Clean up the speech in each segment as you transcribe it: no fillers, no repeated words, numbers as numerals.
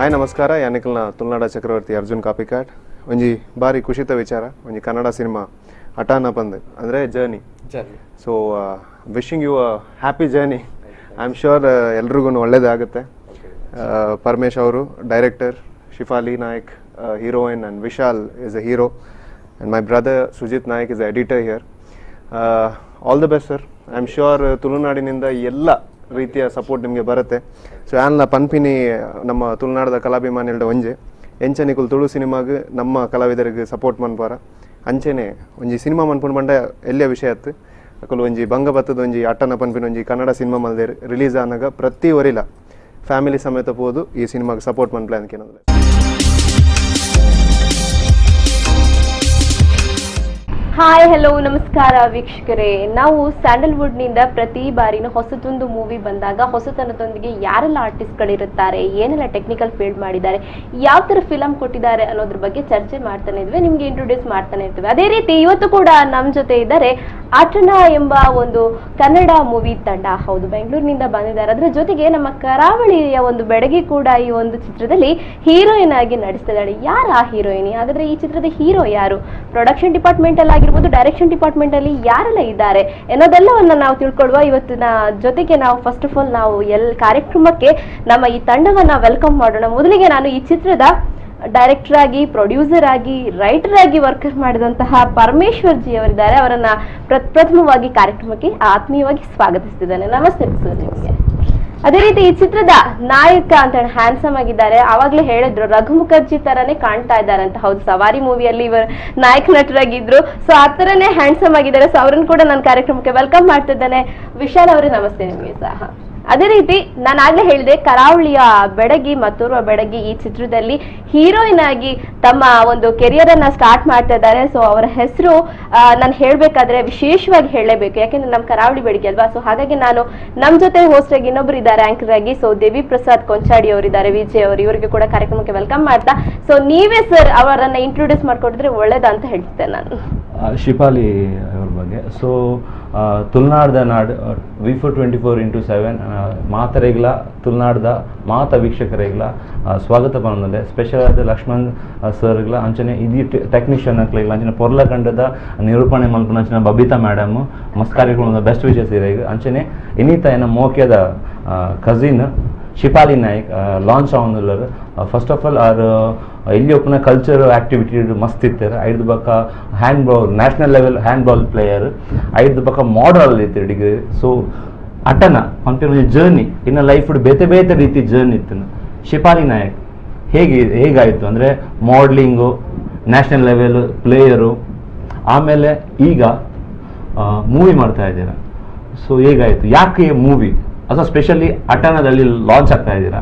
Hi ನಮಸ್ಕಾರ ಯಾನಿಕಲ್ನ ತುಳುನಾಡ ಚಕ್ರವರ್ತಿ ಅರ್ಜುನ್ ಕಾಪಿಕಾಟ್ ಒಂಜಿ ಬಾರಿ ಖುಷಿತ ವಿಚಾರ ಒಂಜಿ ಕನ್ನಡ ಸಿನಿಮಾ ಅಟಾನ ಪಂದ್ ಅಂದರೆ journey so wishing you a happy journey I am sure ಎಲ್ರಿಗೂ ಒಳ್ಳೇದಾಗುತ್ತೆ ಪರಮೇಶ್ ಅವರು director Shifali Nayak heroine and Vishal is a hero and my brother Sujith Nayak is editor here all the best sir I am sure ತುಳುನಾಡಿನಿಂದ ಎಲ್ಲ ರೀತಿಯ ಸಪೋರ್ಟ್ ನಿಮಗೆ ಬರುತ್ತೆ ಸೊ ಯಾನ್ಲ ಪನ್ಪಿನಿ ನಮ್ಮ ತುಳುನಾಡದ ಕಲಾಭಿಮಾನಿಲ್ಡ ಒಂಜೆ ಎಂಚನಿಕುಲ್ ತುಳು ಸಿನಿಮಾಗೆ ನಮ್ಮ ಕಲಾವಿದರಿಗೆ ಸಪೋರ್ಟ್ ಮನ್ಪಾರ ಅಂಚೆನೆ ಒಂಜಿ ಸಿನಿಮಾ ಮನ್ಪುಂಡು ಬಂಡ ಎಲ್ಲಿಯ ವಿಷಯ ಅತ್ತು ಅಕಲು ಒಂಜಿ ಬಂಗ ಬತ್ತದ ಒಂಜಿ ಅಟ್ಟನ ಪನ್ಪಿನ ಒಂಜಿ ಕನ್ನಡ ಸಿನಿಮಾ ಮಲ್ದೆ ರಿಲೀಸ್ ಆನಾಗ ಪ್ರತಿ ಒರಿಲ ಫ್ಯಾಮಿಲಿ ಸಮೇತ ಹೋದು ಈ ಸಿನಿಮಾಗೆ ಸಪೋರ್ಟ್ ಮನ್ಪ್ಲೆ ಅನ್ಕೇನಂದ್ರೆ ಹಾಯ್ ಹಲೋ ನಮಸ್ಕಾರ ವೀಕ್ಷಕರೇ. ನಾವು ಸ್ಯಾಂಡಲ್ವುಡ್ನಿಂದ ಪ್ರತಿ ಬಾರಿನೂ ಹೊಸದೊಂದು ಮೂವಿ ಬಂದಾಗ ಹೊಸತನದೊಂದಿಗೆ ಯಾರೆಲ್ಲ ಆರ್ಟಿಸ್ಟ್ಗಳಿರುತ್ತಾರೆ, ಏನೆಲ್ಲ ಟೆಕ್ನಿಕಲ್ ಫೀಲ್ಡ್ ಮಾಡಿದ್ದಾರೆ, ಯಾವ ಥರ ಫಿಲಮ್ ಕೊಟ್ಟಿದ್ದಾರೆ ಅನ್ನೋದ್ರ ಬಗ್ಗೆ ಚರ್ಚೆ ಮಾಡ್ತಾನೆ ಇದ್ವಿ, ನಿಮಗೆ ಇಂಟ್ರೊಡ್ಯೂಸ್ ಮಾಡ್ತಾನೆ ಇರ್ತೀವಿ. ಅದೇ ರೀತಿ ಇವತ್ತು ಕೂಡ ನಮ್ಮ ಜೊತೆ ಇದ್ದಾರೆ ಆಟನ ಎಂಬ ಒಂದು ಕನ್ನಡ ಮೂವಿ ತಂಡ. ಹೌದು, ಬೆಂಗಳೂರಿನಿಂದ ಬಂದಿದ್ದಾರೆ. ಅದರ ಜೊತೆಗೆ ನಮ್ಮ ಕರಾವಳಿಯ ಒಂದು ಬೆಡಗಿ ಕೂಡ ಈ ಒಂದು ಚಿತ್ರದಲ್ಲಿ ಹೀರೋಯಿನ್ ಆಗಿ ನಟಿಸ್ತಿದ್ದಾಳೆ. ಯಾರು ಆ ಹೀರೋಯಿನಿ? ಹಾಗಾದ್ರೆ ಈ ಚಿತ್ರದ ಹೀರೋ ಯಾರು? ಪ್ರೊಡಕ್ಷನ್ ಡಿಪಾರ್ಟ್ಮೆಂಟ್ ಅಲ್ಲಿ ಡೈರೆಕ್ಷನ್ ಡಿಪಾರ್ಟ್ಮೆಂಟ್ ಅಲ್ಲಿ ಯಾರೆಲ್ಲ ಇದ್ದಾರೆ ಅನ್ನೋದೆಲ್ಲವನ್ನ ನಾವು ತಿಳ್ಕೊಳ್ಳುವ. ಇವತ್ತಿನ ಜೊತೆಗೆ ನಾವು ಫಸ್ಟ್ ಆಫ್ ಆಲ್ ನಾವು ಕಾರ್ಯಕ್ರಮಕ್ಕೆ ನಮ್ಮ ಈ ತಂಡವನ್ನ ವೆಲ್ಕಮ್ ಮಾಡೋಣ. ಮೊದಲಿಗೆ ನಾನು ಈ ಚಿತ್ರದ ಡೈರೆಕ್ಟರ್ ಆಗಿ, ಪ್ರೊಡ್ಯೂಸರ್ ಆಗಿ, ರೈಟರ್ ಆಗಿ ವರ್ಕ್ ಮಾಡಿದಂತಹ ಪರಮೇಶ್ವರ್ ಜಿ ಅವರಿದ್ದಾರೆ. ಅವರನ್ನ ಪ್ರಥಮವಾಗಿ ಕಾರ್ಯಕ್ರಮಕ್ಕೆ ಆತ್ಮೀಯವಾಗಿ ಸ್ವಾಗತಿಸ್ತಿದ್ದೇನೆ. ನಮಸ್ತೆ ಸರ್ ನಿಮಗೆ. ಅದೇ ರೀತಿ ಈ ಚಿತ್ರದ ನಾಯಕ ಅಂತ ಹ್ಯಾಂಡ್ಸಮ್ ಆಗಿದ್ದಾರೆ. ಆವಾಗ್ಲೇ ಹೇಳಿದ್ರು ರಘು ಮುಖರ್ಜಿ ತರನೇ ಕಾಣ್ತಾ ಇದ್ದಾರೆ ಅಂತ. ಹೌದು, ಸವಾರಿ ಮೂವಿಯಲ್ಲಿ ಇವರು ನಾಯಕ ನಟರಾಗಿದ್ರು. ಸೊ ಆ ತರನೇ ಹ್ಯಾಂಡ್ಸಮ್ ಆಗಿದ್ದಾರೆ. ಸೊ ಅವ್ರನ್ನ ಕೂಡ ನಾನು ಕಾರ್ಯಕ್ರಮಕ್ಕೆ ವೆಲ್ಕಮ್ ಮಾಡ್ತಿದ್ದೇನೆ. ವಿಶಾಲ್ ಅವರೇ ನಮಸ್ತೆ ನಿಮಗೆ ಸಹ. ಅದೇ ರೀತಿ ನಾನು ಆಗ್ಲೇ ಹೇಳಿದೆ, ಕರಾವಳಿಯ ಬೆಡಗಿ ಮತ್ತೋರ್ವ ಬೆಡಗಿ ಈ ಚಿತ್ರದಲ್ಲಿ ಹೀರೋಯಿನ್ ಆಗಿ ತಮ್ಮ ಒಂದು ಕೆರಿಯರ್ ಅನ್ನ ಸ್ಟಾರ್ಟ್ ಮಾಡ್ತಾ ಇದ್ದಾರೆ. ಸೊ ಅವರ ಹೆಸರು ನಾನು ಹೇಳ್ಬೇಕಾದ್ರೆ ವಿಶೇಷವಾಗಿ ಹೇಳಲೇಬೇಕು, ಯಾಕೆಂದ್ರೆ ನಮ್ಮ ಕರಾವಳಿ ಬೆಡಗಿ ಅಲ್ವಾ. ಸೊ ಹಾಗಾಗಿ ನಾನು ನಮ್ಮ ಜೊತೆ ಹೋಸ್ಟ್ ಆಗಿ ಇನ್ನೊಬ್ರು ಇದ್ದಾರೆ ಆಂಕರ್ ಆಗಿ. ಸೊ ದೇವಿ ಪ್ರಸಾದ್ ಕೊಂಚಾಡಿ ಅವರಿದ್ದಾರೆ, ವಿಜಯ್ ಅವರು. ಇವರಿಗೆ ಕೂಡ ಕಾರ್ಯಕ್ರಮಕ್ಕೆ ವೆಲ್ಕಮ್ ಮಾಡ್ತಾ, ಸೊ ನೀವೇ ಸರ್ ಅವರನ್ನ ಇಂಟ್ರೊಡ್ಯೂಸ್ ಮಾಡ್ಕೊಟ್ಟಿದ್ರೆ ಒಳ್ಳೇದ ಅಂತ ಹೇಳ್ತೇನೆ ನಾನು. ಶಿಫಾಲಿ ಅವ್ರ ಬಗ್ಗೆ. ಸೊ ತುಳುನಾಡದ ನಾಡು V424x7 ಮಾತರೆಗ್ಲ ತುಳುನಾಡದ ಮಾತ ವೀಕ್ಷಕರೆಗ್ಲ ಸ್ವಾಗತ ಪಂದೆ. ಸ್ಪೆಷಲ್ ಆದ ಲಕ್ಷ್ಮಣ್ ಸರ್ಗ್ಲ ಅಂಚನೆ ಇದಿ ಟೆಕ್ನಿಷಿಯನ್ ಆಗ್ಲಿಲ್ಲ ಅಂಚನೆ ಪೊರ್ಲಕಂಡದ ನಿರೂಪಣೆ ಮಲ್ಪನ ಅಂಚನೆ ಬಬಿತಾ ಮೇಡಮ್ ಮಸ್ತ್ ಕಾರ್ಯಕ್ರಮದ ಬೆಸ್ಟ್ ವಿಷಯಸ್ ಇರೇಗ ಅಂಚನೆ ಇನ್ನಿತ ಏನ ಮೋಕೆದ ಕಸಿನ್ ಶಿಫಾಲಿ ನಾಯಕ್ ಲಾಂಚ್ ಆವೊಂದುಲ್ಲರ್. ಫಸ್ಟ್ ಆಫ್ ಆಲ್ ಆರ್ ಇಲ್ಲಿ ಒಪ್ಪನ ಕಲ್ಚರ್ ಆಕ್ಟಿವಿಟಿ ಮಸ್ತ್ ಇರ್ತಾರೆ. ಐದು ಬಕ್ಕ handball national level handball player, ಐದು ಬಕ್ಕ ಮಾಡಲ್ ಇರ್ತಾರೆ ಡಿಗ್ರಿ. ಸೊ ಅಟನ ಪಂಪಿನ ಜರ್ನಿ ಇನ್ನು ಲೈಫ್ ಬೇತೆ ಬೇತೆ ರೀತಿ ಜರ್ನಿ ಇತ್ತು. ಶಿಫಾಲಿ ನಾಯಕ್ ಹೇಗಾಯಿತು ಅಂದರೆ ಮಾಡಲಿಂಗು, ನ್ಯಾಷನಲ್ ಲೆವೆಲ್ ಪ್ಲೇಯರು, ಆಮೇಲೆ ಈಗ ಮೂವಿ ಮಾಡ್ತಾ ಇದ್ದೀರಾ. ಸೊ ಹೇಗಾಯಿತು, ಯಾಕೆ ಮೂವಿ ಅಥವಾ ಸ್ಪೆಷಲಿ ಅಟನದಲ್ಲಿ ಲಾಂಚ್ ಆಗ್ತಾ ಇದ್ದೀರಾ?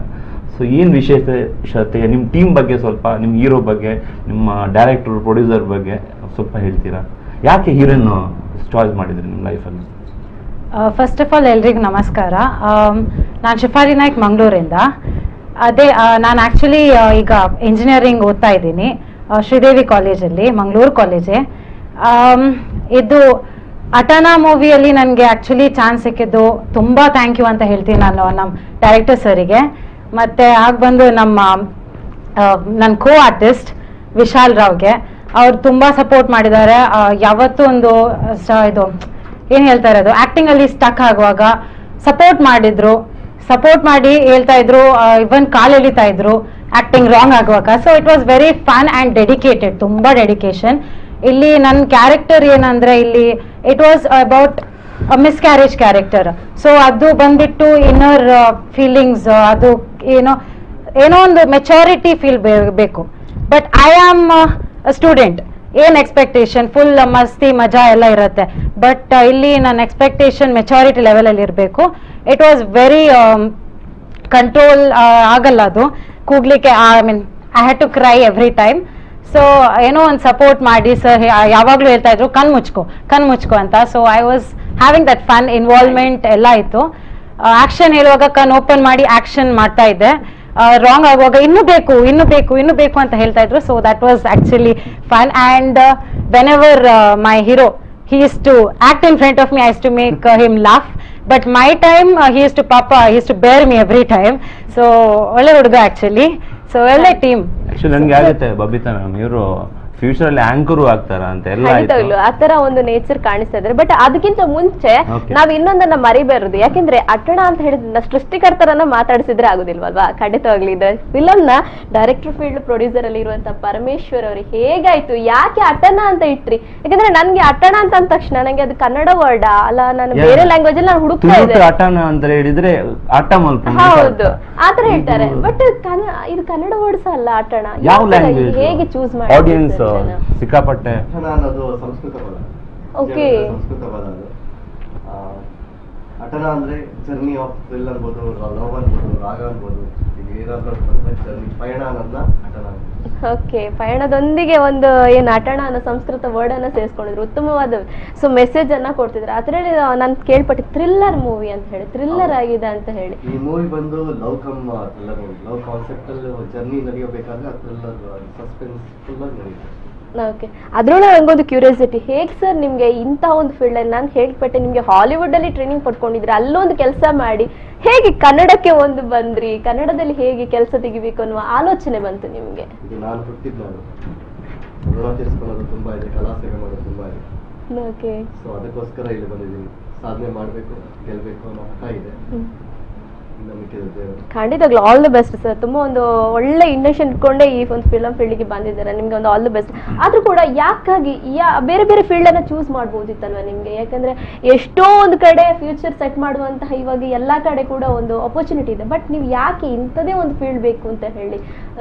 ಸೊ ಏನು ವಿಶೇಷತೆ, ನಿಮ್ಮ ಟೀಮ್ ಬಗ್ಗೆ ಸ್ವಲ್ಪ, ನಿಮ್ಮ ಹೀರೋ ಬಗ್ಗೆ, ನಿಮ್ಮ ಡೈರೆಕ್ಟರ್ ಪ್ರೊಡ್ಯೂಸರ್ ಬಗ್ಗೆ ಸ್ವಲ್ಪ ಹೇಳ್ತೀರಾ? ಯಾಕೆ ಹೀರೋಯಿನ್ ಚಾಯ್ಸ್ ಮಾಡಿದ್ರಿ ನಿಮ್ಮ ಲೈಫಲ್ಲಿ? ಫಸ್ಟ್ ಆಫ್ ಆಲ್ ಎಲ್ರಿಗೂ ನಮಸ್ಕಾರ. ನಾನು ಶಿಫಾಲಿ ನಾಯ್ಕ್ ಮಂಗಳೂರಿಂದ. ಅದೇ ನಾನು ಆ್ಯಕ್ಚುಲಿ ಈಗ ಇಂಜಿನಿಯರಿಂಗ್ ಓದ್ತಾ ಇದ್ದೀನಿ ಶ್ರೀದೇವಿ ಕಾಲೇಜಲ್ಲಿ, ಮಂಗಳೂರು ಕಾಲೇಜೇ. ಇದು ಅಟಾನ ಮೂವಿಯಲ್ಲಿ ನನಗೆ ಆ್ಯಕ್ಚುಲಿ ಚಾನ್ಸ್ ಸಿಕ್ಕಿದ್ದು ತುಂಬ ಥ್ಯಾಂಕ್ ಯು ಅಂತ ಹೇಳ್ತೀನಿ ನಾನು ನಮ್ಮ ಡೈರೆಕ್ಟರ್ ಸರಿಗೆ. ಮತ್ತು ಆಗ ಬಂದು ನನ್ನ ಕೋ ಆರ್ಟಿಸ್ಟ್ ವಿಶಾಲ್ ರಾವ್ಗೆ, ಅವ್ರು ತುಂಬ ಸಪೋರ್ಟ್ ಮಾಡಿದ್ದಾರೆ. ಯಾವತ್ತೂ ಒಂದು ಇದು ಏನು ಹೇಳ್ತಾ ಇರೋದು, ಆ್ಯಕ್ಟಿಂಗಲ್ಲಿ ಸ್ಟಕ್ ಆಗುವಾಗ ಸಪೋರ್ಟ್ ಮಾಡಿದ್ರು, ಸಪೋರ್ಟ್ ಮಾಡಿ ಹೇಳ್ತಾ ಇದ್ರು, ಇವನ್ ಕಾಲು ಎಳಿತಾ ಇದ್ರು ಆ್ಯಕ್ಟಿಂಗ್ ರಾಂಗ್ ಆಗುವಾಗ. So it was very fun and dedicated, ತುಂಬ ಡೆಡಿಕೇಶನ್. ಇಲ್ಲಿ ನನ್ನ ಕ್ಯಾರೆಕ್ಟರ್ ಏನಂದರೆ ಇಲ್ಲಿ it was about miscarriage character. So ಅದು ಬಂದ್ಬಿಟ್ಟು ಇನ್ನರ್ ಫೀಲಿಂಗ್ಸ್, ಅದು ಏನೋ ಒಂದು ಮೆಚೂರಿಟಿ ಫೀಲ್ ಬೇಕು. ಬಟ್ ಐ ಆಮ್ ಸ್ಟೂಡೆಂಟ್, ಏನು ಎಕ್ಸ್ಪೆಕ್ಟೇಷನ್ ಫುಲ್ ಮಸ್ತಿ ಮಜಾ ಎಲ್ಲ ಇರುತ್ತೆ. ಬಟ್ ಇಲ್ಲಿ ನನ್ನ ಎಕ್ಸ್ಪೆಕ್ಟೇಷನ್ ಮೆಚೂರಿಟಿ ಲೆವೆಲಲ್ಲಿ ಇರಬೇಕು. ಇಟ್ ವಾಸ್ ವೆರಿ ಕಂಟ್ರೋಲ್ ಆಗಲ್ಲ ಅದು ಕೂಗ್ಲಿಕ್ಕೆ. I mean I had to cry every time. So ಏನೋ ಒಂದು ಸಪೋರ್ಟ್ ಮಾಡಿ ಸರ್ ಯಾವಾಗಲೂ ಹೇಳ್ತಾ ಇದ್ರು ಕಣ್ ಮುಚ್ಕೋ ಅಂತ. So I was having that fun involvement ಎಲ್ಲ ಇತ್ತು. ಆಕ್ಷನ್ ಹೇಳುವಾಗ ಕಣ್ ಓಪನ್ ಮಾಡಿ ಆಕ್ಷನ್ ಮಾಡ್ತಾ ಇದ್ದೆ. ರಾಂಗ್ ಆಗುವಾಗ ಇನ್ನೂ ಬೇಕು ಅಂತ ಹೇಳ್ತಾ ಇದ್ರು. So that was actually fun. And when ever my hero he used to act in front of me, I used to make him laugh. But my time he used to bear me every time. So ಒಳ್ಳೆ ಹುಡುಗ actually. So ಒಳ್ಳೆ team. Actually ನನಗೆ ಆಗುತ್ತೆ Babita ma'am ಇವರು future ಅಲ್ಲಿ anchor ಆಗ್ತಾರ ಅಂತ ಎಲ್ಲ ಖಂಡಿತವಾಗ್ಲು ಆತರ ಒಂದು ನೇಚರ್ ಕಾಣಿಸ್ತಾ ಇದ್ರೆ. ಬಟ್ ಅದಕ್ಕಿಂತ ಮುಂಚೆ ನಾವ್ ಇನ್ನೊಂದನ್ನ ಮರಿಬಾರದು, ಯಾಕೆಂದ್ರೆ ಅಟಣ ಅಂತ ಹೇಳಿದ್ರೆ ಸೃಷ್ಟಿಕರ್ತರನ್ನ ಮಾತಾಡಿಸಿದ್ರೆ ಆಗುದಿಲ್ವಲ್ವಾ. ಖಂಡಿತವಾಗ್ಲಿ ಇದು ಫಿಲಂ ನ ಡೈರೆಕ್ಟರ್ ಫೀಲ್ಡ್ ಪ್ರೊಡ್ಯೂಸರ್ ಅಲ್ಲಿ ಇರುವಂತ ಪರಮೇಶ್ವರ್ ಅವ್ರಿಗೆ ಹೇಗಾಯ್ತು, ಯಾಕೆ ಅಟಣ ಅಂತ ಇಟ್ರಿ? ಯಾಕಂದ್ರೆ ನನ್ಗೆ ಅಟಣ ಅಂತ ಅಂದ ತಕ್ಷಣ ನಂಗೆ ಅದು ಕನ್ನಡ ವರ್ಡ್ ಅಲ್ಲ, ನಾನು ಬೇರೆ ಲ್ಯಾಂಗ್ವೇಜ್ ಅಲ್ಲಿ ನಾನು ಹುಡುಕ್ತಾ ಇದ್ದೆ. ಅಟಣ ಅಂತ ಹೇಳಿದ್ರೆ ಹೌದು ಆತರ ಹೇಳ್ತಾರೆ, ಬಟ್ ಇದು ಕನ್ನಡ ವರ್ಡ್ಸ್ ಅಲ್ಲ ಅಟಣ. ಯಾವ ಲ್ಯಾಂಗ್ವೇಜ್ ಹೇಗೆ ಚೂಸ್ ಮಾಡಿ? ಆಡಿಯನ್ಸ್ ಸಿಕ್ಕಾಪಟ್ಟೆ ಅನ್ನೋದು ಸಂಸ್ಕೃತ ಪದ. ಓಕೆ, ಸಂಸ್ಕೃತ ಪದ ಅದು. ಅಟನ ಅಂದ್ರೆ ಜರ್ನಿ ಆಫ್ ಥ್ರಿಲ್ ಅನ್ಬೋದು, ಲವ್ ಅನ್ಬೋದು, ರಾಗ ಅನ್ಬೋದು, ಜರ್ನಿ ಪಯಣ ಅನ್ನೋದನ್ನ ಅಟನ. ಓಕೆ, ಪಯಣದೊಂದಿಗೆ ಒಂದು ಏನು ಅಟಣ ಅನ್ನೋ ಸಂಸ್ಕೃತ ವರ್ಡ್ ಅನ್ನ ಸೇರಿಸ್ಕೊಂಡಿದ್ರು, ಉತ್ತಮವಾದ ಸೊ ಮೆಸೇಜ್ ಅನ್ನ ಕೊಡ್ತಿದ್ರು. ಅದ್ರಲ್ಲಿ ನಾನು ಕೇಳ್ಪಟ್ಟೆ ಥ್ರಿಲ್ಲರ್ ಮೂವಿ ಅಂತ ಹೇಳಿ, ಥ್ರಿಲ್ಲರ್ ಆಗಿದೆ ಅಂತ ಹೇಳಿ. ಈ ಮೂವಿ ಬಂದು love thriller movie. Love concept ಅಲ್ಲಿ ಜರ್ನಿ ನಡೆಯಬೇಕಾದ್ರೆ ಥ್ರಿಲ್ಲರ್ ಸಸ್ಪೆನ್ಸ್ ಫುಲ್ ಆಗಿ ನಡೆಯುತ್ತೆ. ಓಕೆ, ಅದ್ರೊಳಗೆ ನಂಗೊಂದು ಕ್ಯೂರಿಯಾಸಿಟಿ, ಹೇಗೆ ಸರ್ ನಿಮ್ಗೆ ಇಂಥ ಒಂದು ಫೀಲ್ಡ್ ಅಲ್ಲಿ ನಾನು ಹೇಳ್ಪಟ್ಟೆ ನಿಮ್ಗೆ ಹಾಲಿವುಡ್ ಅಲ್ಲಿ ಟ್ರೈನಿಂಗ್ ಪಡ್ಕೊಂಡಿದ್ರೆ ಅಲ್ಲೊಂದು ಕೆಲಸ ಮಾಡಿ ಹೇಗೆ ಕನ್ನಡಕ್ಕೆ ಒಂದು ಬಂದ್ರಿ? ಕನ್ನಡದಲ್ಲಿ ಹೇಗೆ ಕೆಲಸ ತೆಗಿಬೇಕು ಅನ್ನುವ ಆಲೋಚನೆ ಬಂತು ನಿಮ್ಗೆ? ಇದು ನಾನು ಹುಟ್ಟಿದ್ ನಾನು ಋಣ ತೀರಿಸ್ಕೊಳ್ಳೋದು ತುಂಬಾ ಇದೆ, ಕಲಾ ಸೇವೆ ಮಾಡೋದು ತುಂಬಾ ಇದೆ. ಓಕೆ, ಸೊ ಅದಕ್ಕೋಸ್ಕರ ಇಲ್ಲಿ ಬಂದಿದ್ದೀನಿ. ಸಾಧನೆ ಮಾಡಬೇಕು, ಗೆಲ್ಬೇಕು ಅನ್ನೋ ಹಠ ಇದೆ. ಖಂಡಿತವಾಗ್ಲೂ ಆಲ್ ದಿ ಬೆಸ್ಟ್ ಸರ್. ತುಂಬಾ ಒಂದು ಒಳ್ಳೆ ಇಂಟೆನ್ಷನ್ ಇಟ್ಕೊಂಡೆ ಈ ಒಂದು ಫಿಲಂ ಫೀಲ್ಡ್ಗೆ ಬಂದಿದ್ದಾರೆ. ನಿಮ್ಗೆ ಒಂದು ಆಲ್ ದಿ ಬೆಸ್ಟ್. ಆದ್ರೂ ಕೂಡ ಯಾಕಾಗಿ ಬೇರೆ ಬೇರೆ ಫೀಲ್ಡ್ ಅನ್ನ ಚೂಸ್ ಮಾಡ್ಬೋದಿತ್ತಲ್ವಾ ನಿಮ್ಗೆ? ಯಾಕಂದ್ರೆ ಎಷ್ಟೋ ಒಂದು ಕಡೆ ಫ್ಯೂಚರ್ ಸೆಟ್ ಮಾಡುವಂತಹ ಇವಾಗ ಎಲ್ಲಾ ಕಡೆ ಕೂಡ ಒಂದು ಅಪರ್ಚುನಿಟಿ ಇದೆ, ಬಟ್ ನೀವು ಯಾಕೆ ಇಂಥದೇ ಒಂದು ಫೀಲ್ಡ್ ಬೇಕು ಅಂತ ಹೇಳಿ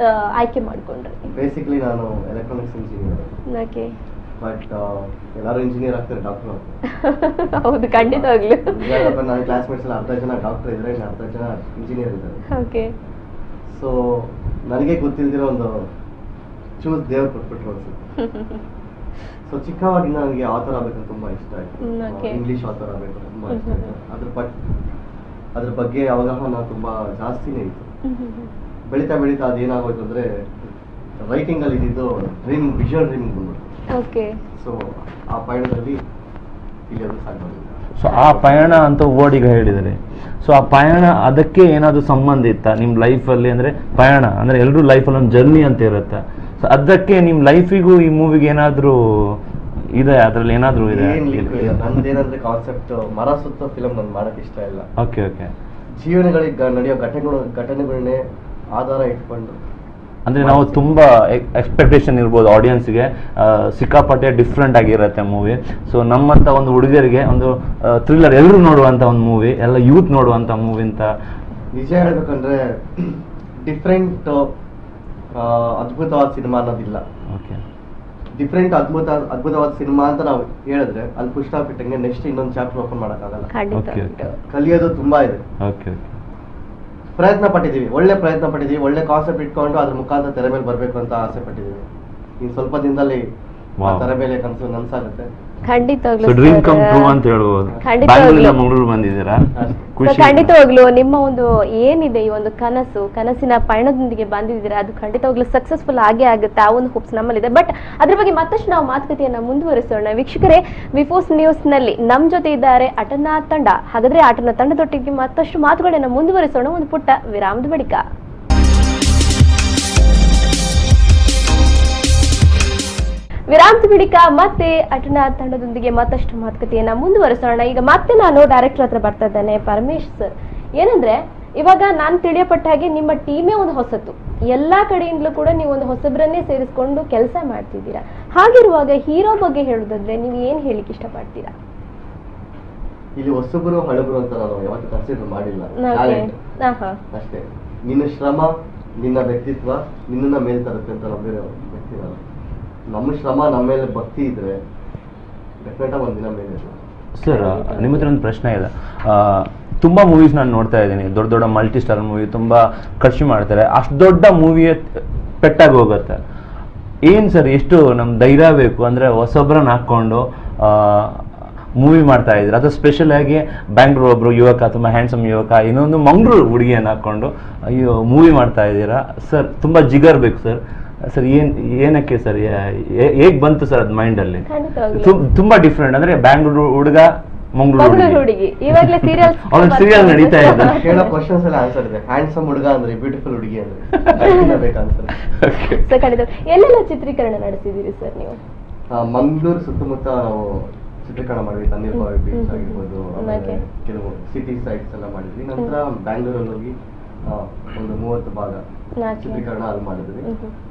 ಆಯ್ಕೆ ಮಾಡ್ಕೊಂಡ್ರಿ? ಬೇಸಿಕಲಿ ನಾನು ಎಲೆಕ್ಟ್ರಾನಿಕ್ಸ್ ಇಂಜಿನಿಯರ್. ಓಕೆ, ಬಟ್ ಎಲ್ಲರೂ ಇಂಜಿನಿಯರ್ ಆಗ್ತಾರೆ, ಡಾಕ್ಟರ್ ಆಗ್ತಾರೆ. ಹೌದು, ಖಂಡಿತವಾಗ್ಲು. ನನ್ನ ಕ್ಲಾಸ್ಮೇಟ್ಸ್ ಎಲ್ಲ ಅರ್ಧ ಜನ ಡಾಕ್ಟರ್ ಇದ್ದಾರೆ, ಅರ್ಧ ಜನ ಇಂಜಿನಿಯರ್ ಇದ್ದಾರೆ. ಓಕೆ, ಸೊ ನನಗೆ ಗೊತ್ತಿಲ್ದಿರೋ ಒಂದು ಚೂಸ್ ದೇವ್ರು ಕೊಟ್ಬಿಟ್ರು ಅನ್ಸುತ್ತೆ. ಸೊ ಚಿಕ್ಕವಾಗಿಂದ ನನಗೆ ಆಥರ್ ಆಗ್ಬೇಕಂತ ತುಂಬಾ ಇಷ್ಟ ಆಯ್ತು. ಇಂಗ್ಲಿಷ್ ಆಥರ್ ಆಗ್ಬೇಕು ತುಂಬಾ ಇಷ್ಟ ಆಯ್ತು. ಅದ್ರ ಬಗ್ಗೆ ಅವಗಾಹನ ತುಂಬಾ ಜಾಸ್ತಿನೇ ಇತ್ತು. ಬೆಳೀತಾ ಬೆಳೀತಾ ಅದೇನಾಗೋಯ್ತು ಅಂದ್ರೆ ರೈಟಿಂಗ್ ಅಲ್ಲಿ ಇದ್ದಿದ್ದು ಡ್ರೀಮ್, ವಿಷನ್ ಡ್ರೀಮಿಂಗ್ ಬಂದ್ಬಿಟ್ಟು. ಓಕೆ, ಸೊ ಆ ಪಯಣದಲ್ಲಿ ಇಲ್ಲಿ ಅದು ಸಾಧ್ಯ. ಸೊ ಆ ಪಯಣ ಅಂತ ಓಡಿಗ ಹೇಳಿದರೆ, ಸೊ ಆ ಪಯಣ ಅದಕ್ಕೆ ಏನಾದರೂ ಸಂಬಂಧ ಇತ್ತ ನಿಮ್ಮ ಲೈಫಲ್ಲಿ? ಅಂದರೆ ಪಯಣ ಅಂದರೆ ಎಲ್ಲರೂ ಲೈಫಲ್ಲಿ ಒಂದು ಜರ್ನಿ ಅಂತ ಇರುತ್ತೆ. ಸೊ ಅದಕ್ಕೆ ನಿಮ್ಮ ಲೈಫಿಗೂ ಈ ಮೂವಿಗೆ ಏನಾದರೂ ಇದೆ, ಅದರಲ್ಲಿ ಏನಾದರೂ ಇದೆ? ನಂದೇನಂದ್ರೆ ಕಾನ್ಸೆಪ್ಟ್ ಮರ ಸುತ್ತ ಫಿಲಮ್ ನನ್ಗೆ ಮಾಡಕ್ ಇಷ್ಟ ಇಲ್ಲ. ಓಕೆ ಓಕೆ, ಜೀವನಗಳಿಗೆ ನಡೆಯೋ ಘಟನೆಗಳನ್ನೇ ಆಧಾರ ಇಟ್ಕೊಂಡು. ಅಂದರೆ ನಾವು ತುಂಬ ಎಕ್ಸ್ಪೆಕ್ಟೇಷನ್ ಇರ್ಬೋದು ಆಡಿಯನ್ಸ್ಗೆ, ಸಿಕ್ಕಾಪಟ್ಟೆ ಡಿಫ್ರೆಂಟ್ ಆಗಿರುತ್ತೆ ಮೂವಿ. ಸೊ ನಮ್ಮಂಥ ಒಂದು ಹುಡುಗರಿಗೆ ಒಂದು ಥ್ರಿಲ್ಲರ್ ಎಲ್ಲರೂ ನೋಡುವಂಥ ಒಂದು ಮೂವಿ, ಎಲ್ಲ ಯೂತ್ ನೋಡುವಂಥ ಮೂವಿ ಅಂತ. ನಿಜ ಹೇಳ್ಬೇಕಂದ್ರೆ ಡಿಫ್ರೆಂಟ್ ಅದ್ಭುತವಾದ ಸಿನಿಮಾ ಅನ್ನೋದಿಲ್ಲ. ಓಕೆ, ಡಿಫ್ರೆಂಟ್ ಅದ್ಭುತವಾದ ಸಿನಿಮಾ ಅಂತ ನಾವು ಹೇಳಿದ್ರೆ ಅಲ್ಲಿ ಪುಷ್ಟ ಬಿಟ್ಟಂಗೆ ನೆಕ್ಸ್ಟ್ ಇನ್ನೊಂದು ಚಾಪ್ಟರ್ ಓಪನ್ ಮಾಡೋಕ್ಕಾಗಲ್ಲ. ಕಲಿಯೋದು ತುಂಬಾ ಇದೆ. ಓಕೆ, ಪ್ರಯತ್ನ ಪಟ್ಟಿದ್ದೀವಿ, ಒಳ್ಳೆ ಪ್ರಯತ್ನ ಪಟ್ಟಿದ್ದೀವಿ, ಒಳ್ಳೆ ಕಾನ್ಸೆಪ್ಟ್ ಇಟ್ಕೊಂಡು ಅದ್ರ ಮುಖಾಂತರ ತೆರೆ ಮೇಲೆ ಬರಬೇಕು ಅಂತ ಆಸೆ ಪಟ್ಟಿದ್ದೀವಿ. ಇನ್ನು ಸ್ವಲ್ಪ ದಿನದಲ್ಲಿ ತೆರೆ ಮೇಲೆ ಕನಸು ನನಸಾಗುತ್ತೆ. ಖಂಡಿತವಾಗ್ಲು ನಿಮ್ಮ ಒಂದು ಏನಿದೆ ಈ ಒಂದು ಕನಸಿನ ಪಯಣದೊಂದಿಗೆ ಬಂದಿದ್ದೀರಾ, ಅದು ಖಂಡಿತವಾಗ್ಲೂ ಸಕ್ಸಸ್ಫುಲ್ ಆಗೇ ಆಗುತ್ತೆ. ಆ ಒಂದು ಹೋಪ್ಸ್ ನಮ್ಮಲ್ಲಿದೆ. ಬಟ್ ಅದ್ರ ಬಗ್ಗೆ ಮತ್ತಷ್ಟು ನಾವು ಮಾತುಕತೆಯನ್ನ ಮುಂದುವರಿಸೋಣ. ವೀಕ್ಷಕರೇ, ವಿಫೋಸ್ ನ್ಯೂಸ್ ನಲ್ಲಿ ನಮ್ ಜೊತೆ ಇದ್ದಾರೆ ಅಟನಾ ತಂಡ. ಹಾಗಾದ್ರೆ ಅಟನಾ ತಂಡದೊಟ್ಟಿಗೆ ಮತ್ತಷ್ಟು ಮಾತುಗಳನ್ನ ಮುಂದುವರಿಸೋಣ ಒಂದು ಪುಟ್ಟ ವಿರಾಮದ ಬಳಿಕ. ವಿರಾಮದ ಬಳಿಕ ಮತ್ತೆ ಅಟನಾ ತಂಡದೊಂದಿಗೆ ಮತ್ತಷ್ಟು ಮಾತುಕತೆಯನ್ನ ಮುಂದುವರಿಸೋಣ. ಈಗ ಮತ್ತೆ ನಾನು ಡೈರೆಕ್ಟರ್ ಹತ್ರ ಬರ್ತಾ ಇದ್ದೇನೆ. ಪರಮೇಶ್ ಸರ್, ಏನಂದ್ರೆ ಇವಾಗ ನಾನು ತಿಳಿಯಪಟ್ಟ ಹಾಗೆ ನಿಮ್ಮ ಟೀಮೇ ಒಂದು ಹೊಸತು, ಎಲ್ಲಾ ಕಡೆಯಿಂದಲೂ ಕೂಡ ನೀವು ಒಂದು ಹೊಸಬ್ರನ್ನೇ ಸೇರಿಸ್ಕೊಂಡು ಕೆಲಸ ಮಾಡ್ತಿದ್ದೀರಾ. ಹಾಗಿರುವಾಗ ಹೀರೋ ಬಗ್ಗೆ ಹೇಳುದಾದ್ರೆ ನೀವು ಏನ್ ಹೇಳಿಕ್ ಇಷ್ಟಪಡ್ತೀರಾ? ಇಲ್ಲಿ ಹೊಸಬ್ರು ಹಳಬ್ರು ಅಂತ ನಾನು ಯಾವತ್ತೂ ಕನ್ಸಿಡರ್ ಮಾಡಿಲ್ಲ. ಅಷ್ಟೇ, ನಿನ್ನ ಶ್ರಮ, ನಿನ್ನ ವ್ಯಕ್ತಿತ್ವ ನಿನ್ನ ಮೇಲ್ ತರುತ್ತೆ ಅಂತ ನಂಬಿರೋ ವ್ಯಕ್ತಿ ನಾನು. ನಮ್ಮ ಶ್ರಮ ನಮ್ಮ ಮೇಲೆ ಭಕ್ತಿ ಇದ್ರೆ ಡೆಫಿನೆಟ್ ಆಗಿ ಒಂದಿನ ಮೇಲೆ. ಸರ್, ನಿಮ್ಮ ಹತ್ರ ಒಂದು ಪ್ರಶ್ನೆ ಇದೆ. ತುಂಬ ಮೂವೀಸ್ ನಾನು ನೋಡ್ತಾ ಇದ್ದೀನಿ, ದೊಡ್ಡ ದೊಡ್ಡ ಮಲ್ಟಿ ಸ್ಟಾರ್ ಮೂವಿ ತುಂಬ ಖರ್ಚು ಮಾಡ್ತಾರೆ. ಅಷ್ಟು ದೊಡ್ಡ ಮೂವಿಯೇ ಪೆಟ್ಟಾಗಿ ಹೋಗುತ್ತೆ. ಏನು ಸರ್, ಎಷ್ಟು ನಮ್ಮ ಧೈರ್ಯ ಬೇಕು ಅಂದರೆ ಹೊಸೊಬ್ಬರನ್ನ ಹಾಕ್ಕೊಂಡು ಮೂವಿ ಮಾಡ್ತಾ ಇದ್ದೀರಾ? ಅದು ಸ್ಪೆಷಲ್ ಆಗಿ ಬ್ಯಾಂಗ್ಳೂರ್ ಒಬ್ಬರು ಯುವಕ, ತುಂಬ ಹ್ಯಾಂಡ್ಸಮ್ ಯುವಕ, ಇನ್ನೊಂದು ಮಂಗಳೂರು ಹುಡುಗಿಯನ್ನು ಹಾಕ್ಕೊಂಡು ಅಯ್ಯೋ ಮೂವಿ ಮಾಡ್ತಾ ಇದ್ದೀರಾ ಸರ್. ತುಂಬ ಜಿಗರ್ ಬೇಕು ಸರ್. ಸರ್ ಏನಕ್ಕೆ ಸರ್, ಹೇಗೆ ಬಂತು ಸರ್ ಅದು ಮೈಂಡಲ್ಲಿ? ತುಂಬ ಡಿಫ್ರೆಂಟ್ ಅಂದರೆ ಬ್ಯಾಂಗ್ಳೂರು ಹುಡುಗ ಮಂಗಳೂರು ಹುಡುಗಿ ಇವಾಗಲೇ ಸೀರಿಯಲ್ ನಡೀತಾ ಇದೆ. ಕೇಳೋ ಕ್ವಶನ್ಸ್ ಎಲ್ಲ ಆನ್ಸರ್ ಇದೆ. ಹ್ಯಾಂಡ್ಸಮ್ ಹುಡುಗ ಅಂದ್ರೆ ಬ್ಯೂಟಿಫುಲ್ ಹುಡುಗಿ ಅಂದ್ರೆ ಬೇಕು ಆನ್ಸರ್. ಸರ್ ಖಂಡಿತ. ಎಲ್ಲೆಲ್ಲ ಚಿತ್ರೀಕರಣ ನಡೆಸಿದ್ದೀರಿ ಸರ್ ನೀವು? ಮಂಗಳೂರು ಸುತ್ತಮುತ್ತ ನಾವು ಚಿತ್ರೀಕರಣ ಮಾಡಿದ್ವಿ. ತಣ್ಣೀರ್ಬಾವಿ ಬೀಚ್ ಆಗಿರ್ಬೋದು, ಆಮೇಲೆ ಕೆಲವು ಸಿಟಿ ಸೈಡ್ಸ್ ಎಲ್ಲ ಮಾಡಿದ್ವಿ. ನಂತರ ಬ್ಯಾಂಗ್ಳೂರಲ್ಲಿ ಹೋಗಿ ಒಂದು 30 ಭಾಗ ಚಿತ್ರೀಕರಣ ಅಲ್ಲಿ ಮಾಡಿದ್ವಿ.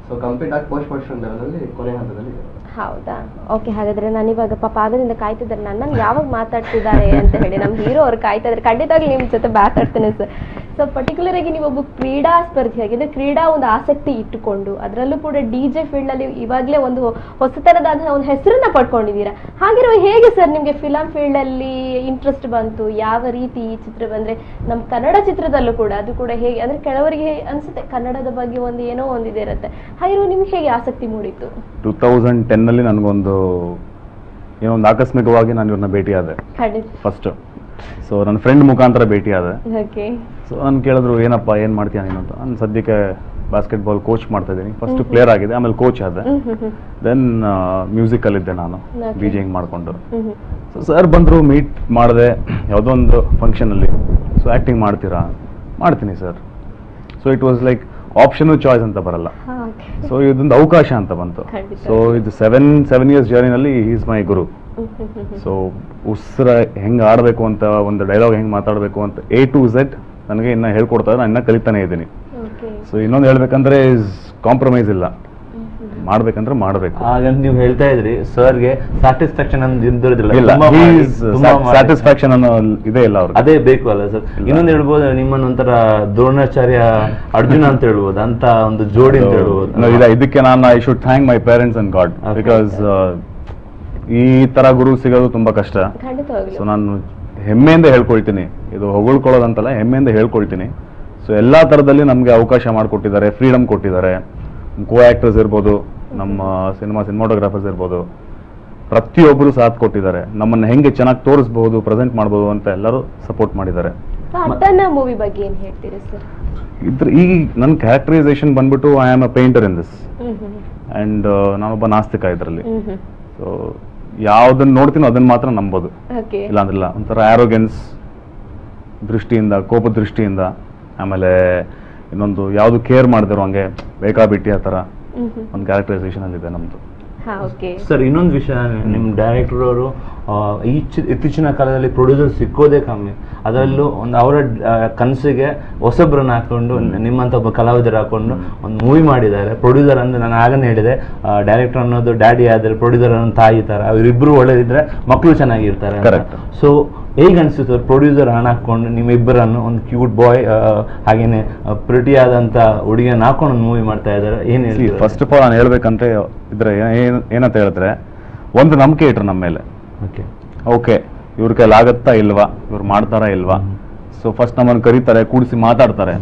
ಸೊ ಕಂಪ್ಲೀಟ್ ಆಗಿ ಪೋಸ್ಟ್ ಪ್ರೊಡಕ್ಷನ್ ಲೆವೆಲಲ್ಲಿ ಕೊನೆ ಹಂತದಲ್ಲಿ. ಹೌದಾ? ಓಕೆ, ಹಾಗಾದ್ರೆ ನಾನು ಇವಾಗ ಪಾಪ ಆಗದಿಂದ ಕಾಯ್ತಿದ್ದಾರೆ ನನ್ನನ್ನು ಯಾವಾಗ ಮಾತಾಡ್ತಿದ್ದಾರೆ ಅಂತ ಹೇಳಿ. ನಮ್ಮ ಹೀರೋ ಅವ್ರು ಕಾಯ್ತಾ ಇದ್ದಾರೆ. ಖಂಡಿತವಾಗ್ಲೂ ನಿಮ್ಮ ಜೊತೆ ಮಾತಾಡ್ತೇನೆ ಸರ್. ಸೊ ಪರ್ಟಿಕ್ಯುಲರ್ ಆಗಿ ನೀವೊಬ್ಬ ಕ್ರೀಡಾ ಸ್ಪರ್ಧಿಯಾಗಿ ಅಂದ್ರೆ ಕ್ರೀಡಾ ಒಂದು ಆಸಕ್ತಿ ಇಟ್ಟುಕೊಂಡು ಅದರಲ್ಲೂ ಕೂಡ DJ ಫೀಲ್ಡ್ ಅಲ್ಲಿ ಇವಾಗಲೇ ಒಂದು ಹೊಸತನದಾದ ಒಂದು ಹೆಸರನ್ನ ಪಡ್ಕೊಂಡಿದ್ದೀರಾ. ಹಾಗಿರೋ ಹೇಗೆ ಸರ್ ನಿಮ್ಗೆ ಫಿಲಂ ಫೀಲ್ಡ್ ಅಲ್ಲಿ ಇಂಟ್ರೆಸ್ಟ್ ಬಂತು? ಯಾವ ರೀತಿ ಈ ಚಿತ್ರ ಬಂದ್ರೆ ನಮ್ಮ ಕನ್ನಡ ಚಿತ್ರದಲ್ಲೂ ಕೂಡ ಅದು ಕೂಡ ಹೇಗೆ ಅಂದ್ರೆ ಕೆಲವರಿಗೆ ಅನ್ಸುತ್ತೆ ಕನ್ನಡದ ಬಗ್ಗೆ ಒಂದು ಏನೋ ಒಂದಿದೆ ಇರುತ್ತೆ. ಹಾಗಿರೋ ನಿಮ್ಗೆ ಹೇಗೆ ಆಸಕ್ತಿ ಮೂಡಿತ್ತು? 2010 ನಲ್ಲಿ ನನಗೊಂದು ಏನೋ ಒಂದು ಆಕಸ್ಮಿಕವಾಗಿ ನಾನು ಇವ್ರನ್ನ ಭೇಟಿಯಾದೆ ಫಸ್ಟ್. ಸೊ ನನ್ನ ಫ್ರೆಂಡ್ ಮುಖಾಂತರ ಭೇಟಿಯಾದೆ. ಸೊ ನಾನು ಕೇಳಿದ್ರು ಏನಪ್ಪ ಏನು ಮಾಡ್ತೀಯ ನೀನು ಅಂತ. ನಾನು ಸದ್ಯಕ್ಕೆ ಬಾಸ್ಕೆಟ್ಬಾಲ್ ಕೋಚ್ ಮಾಡ್ತಾ ಇದ್ದೀನಿ. ಫಸ್ಟ್ ಪ್ಲೇಯರ್ ಆಗಿದೆ, ಆಮೇಲೆ ಕೋಚ್ ಆದೆ. ದೆನ್ ಮ್ಯೂಸಿಕಲ್ಲಿದ್ದೆ ನಾನು DJing ಮಾಡಿಕೊಂಡು. ಸೊ ಸರ್ ಬಂದರು, ಮೀಟ್ ಮಾಡಿದೆ ಯಾವುದೋ ಒಂದು ಫಂಕ್ಷನಲ್ಲಿ. ಸೊ ಆ್ಯಕ್ಟಿಂಗ್ ಮಾಡ್ತೀರಾ? ಮಾಡ್ತೀನಿ sir. So it was like optional choice ಅಂತ ಬರಲ್ಲ. ಸೊ ಇದೊಂದು ಅವಕಾಶ ಅಂತ ಬಂತು. ಸೊ ಇದು 7 ಇಯರ್ಸ್ ಜರ್ನಿನಲ್ಲಿ ಈಸ್ ಮೈ ಗುರು. ಸೊ ಉಸಿರ ಹೆಂಗೆ ಆಡಬೇಕು ಅಂತ, ಒಂದು ಡೈಲಾಗ್ ಹೆಂಗೆ ಮಾತಾಡಬೇಕು ಅಂತ A to Z ನನಗೆ ಇನ್ನು ಹೇಳ್ಕೊಡ್ತಾರೆ. ನಾನು ಇನ್ನೂ ಕಲಿತಾನೆ ಇದ್ದೀನಿ. ಸೊ ಇನ್ನೊಂದು ಹೇಳ್ಬೇಕಂದ್ರೆ ಕಾಂಪ್ರಮೈಸ್ ಇಲ್ಲ, ಮಾಡ್ಬೇಕಂದ್ರೆ ಮಾಡ್ಬೇಕು. ಹಾಗಂತ ನೀವು ಹೇಳ್ತಾ ಇದ್ರಿ ಸರ್ಗೆ ಸ್ಯಾಟಿಸ್ಫ್ಯಾಕ್ಷನ್ ಸ್ಯಾಟಿಸ್ಫ್ಯಾಕ್ಷನ್ ಅನ್ನೋ ಇದೇ ಇಲ್ಲ ಅವ್ರಿಗೆ. ಅದೇ ಬೇಕು ಅಲ್ಲ ಸರ್? ಇನ್ನೊಂದು ಹೇಳ್ಬೋದು, ನಿಮ್ಮನ್ನ ಒಂಥರ ದ್ರೋಣಾಚಾರ್ಯ ಅರ್ಜುನ ಅಂತ ಹೇಳ್ಬೋದು, ಅಂತ ಒಂದು ಜೋಡಿ ಅಂತ ಹೇಳ್ಬೋದು. ಇದಕ್ಕೆ ನಾನು I should thank my parents and god. Because ಈ ತರ ಗುರು ಸಿಗೋದು ತುಂಬಾ ಕಷ್ಟ. ಸೊ ನಾನು ಹೆಮ್ಮೆಯಿಂದ ಹೇಳ್ಕೊಳ್ತೀನಿ, ಇದು ಹೊಗಳ್ಕೊಳ್ಳೋದಂತಲ್ಲ, ಹೆಮ್ಮೆಯಿಂದ ಹೇಳ್ಕೊಳ್ತೀನಿ. ಸೊ ಎಲ್ಲಾ ತರದಲ್ಲಿ ನಮ್ಗೆ ಅವಕಾಶ ಮಾಡಿಕೊಟ್ಟಿದ್ದಾರೆ, ಫ್ರೀಡಮ್ ಕೊಟ್ಟಿದ್ದಾರೆ. ಕೋ ಆಕ್ಟರ್ಸ್ ಇರ್ಬೋದು, ನಮ್ಮ ಸಿನಿಮಾಟೋಗ್ರಾಫರ್ಸ್ ಇರ್ಬೋದು, ಪ್ರತಿಯೊಬ್ಬರು ಸಾಥ್ ಕೊಟ್ಟಿದ್ದಾರೆ. ನಮ್ಮನ್ನ ಹೆಂಗೆ ಚೆನ್ನಾಗಿ ತೋರಿಸಬಹುದು, ಪ್ರೆಸೆಂಟ್ ಮಾಡಬಹುದು ಅಂತ ಎಲ್ಲರೂ ಸಪೋರ್ಟ್ ಮಾಡಿದ್ದಾರೆ. ಮೂವಿ ಬಗ್ಗೆ ಏನ್ ಹೇಳ್ತೀರಿ ಸರ್? ಈಗ ನನ್ನ ಕ್ಯಾರೆಕ್ಟರೈಸೇಷನ್ ಬಂದ್ಬಿಟ್ಟು I am a painter in this and ನಾನೊಬ್ಬ ನಾಸ್ತಿಕ ಇದರಲ್ಲಿ. ಸೊ ಯಾವ್ದನ್ನ ನೋಡ್ತೀನೋ ಅದನ್ನ ಮಾತ್ರ ನಂಬೋದು, ಇಲ್ಲಾಂದ್ರಿಲ್ಲ. ಒಂಥರ ಆರೋಗೆನ್ಸ್ ದೃಷ್ಟಿಯಿಂದ, ಕೋಪ ದೃಷ್ಟಿಯಿಂದ, ಆಮೇಲೆ ಇನ್ನೊಂದು ಯಾವ್ದು ಕೇರ್ ಮಾಡಿದ್ರು ಹಂಗೆ ಬೇಕಾಬಿಟ್ಟಿ ಆ ಥರ ಒಂದು ಕ್ಯಾರೆಕ್ಟರೈಸೇಷನ್ ಅಲ್ಲಿ ಇದೆ ನಮ್ದು. ಸರ್ ಇನ್ನೊಂದು ವಿಷಯ, ನಿಮ್ಮ ಡೈರೆಕ್ಟರ್ ಅವರು ಇತ್ತೀಚಿನ ಕಾಲದಲ್ಲಿ ಪ್ರೊಡ್ಯೂಸರ್ ಸಿಕ್ಕೋದೇ ಕಮ್ಮಿ. ಅದರಲ್ಲೂ ಒಂದು ಅವರ ಕನಸಿಗೆ ಹೊಸಬ್ರನ್ನ ಹಾಕೊಂಡು, ನಿಮ್ಮಂತ ಒಬ್ಬ ಕಲಾವಿದರು ಹಾಕೊಂಡು ಒಂದು ಮೂವಿ ಮಾಡಿದ್ದಾರೆ. ಪ್ರೊಡ್ಯೂಸರ್ ಅಂದ್ರೆ ನಾನು ಆಗನೇ ಹೇಳಿದೆ, ಡೈರೆಕ್ಟರ್ ಅನ್ನೋದು ಡ್ಯಾಡಿ ಆದ್ರೆ ಪ್ರೊಡ್ಯೂಸರ್ ಅನ್ನೋ ತಾಯಿ ತರ, ಅವರಿಬ್ರು ಒಳ್ಳೆದಿದ್ರೆ ಮಕ್ಕಳು ಚೆನ್ನಾಗಿರ್ತಾರೆ. ಸೊ ಹೇಗೆ ಅನಿಸುತ್ತೆ ಪ್ರೊಡ್ಯೂಸರ್ ಹಣ ಹಾಕೊಂಡು ನಿಮ್ಮಿಬ್ಬರನ್ನು ಒಂದು ಕ್ಯೂಟ್ ಬಾಯ್ ಹಾಗೇನೆ ಪ್ರಿಟಿ ಆದಂತ ಹುಡುಗಿಯನ್ನು ಹಾಕೊಂಡು ಒಂದು ಮೂವಿ ಮಾಡ್ತಾ ಇದ್ದಾರೆ? ಏನು ಹೇಳಿ? ಫಸ್ಟ್ ಆಫ್ ಆಲ್ ನಾನು ಹೇಳ್ಬೇಕಂದ್ರೆ ಇದ್ರೆ ಏನಂತ ಹೇಳಿದ್ರೆ, ಒಂದು ನಂಬಿಕೆ ಇಟ್ರು ನಮ್ಮ ಮೇಲೆ. ಓಕೆ ಇವ್ರ ಕೈಲಿ ಆಗತ್ತಾ ಇಲ್ವಾ, ಇವ್ರು ಮಾಡ್ತಾರಾ ಇಲ್ವಾ. ಸೊ ಫಸ್ಟ್ ನಮ್ಮನ್ನು ಕರೀತಾರೆ, ಕೂಡಿಸಿ ಮಾತಾಡ್ತಾರೆ.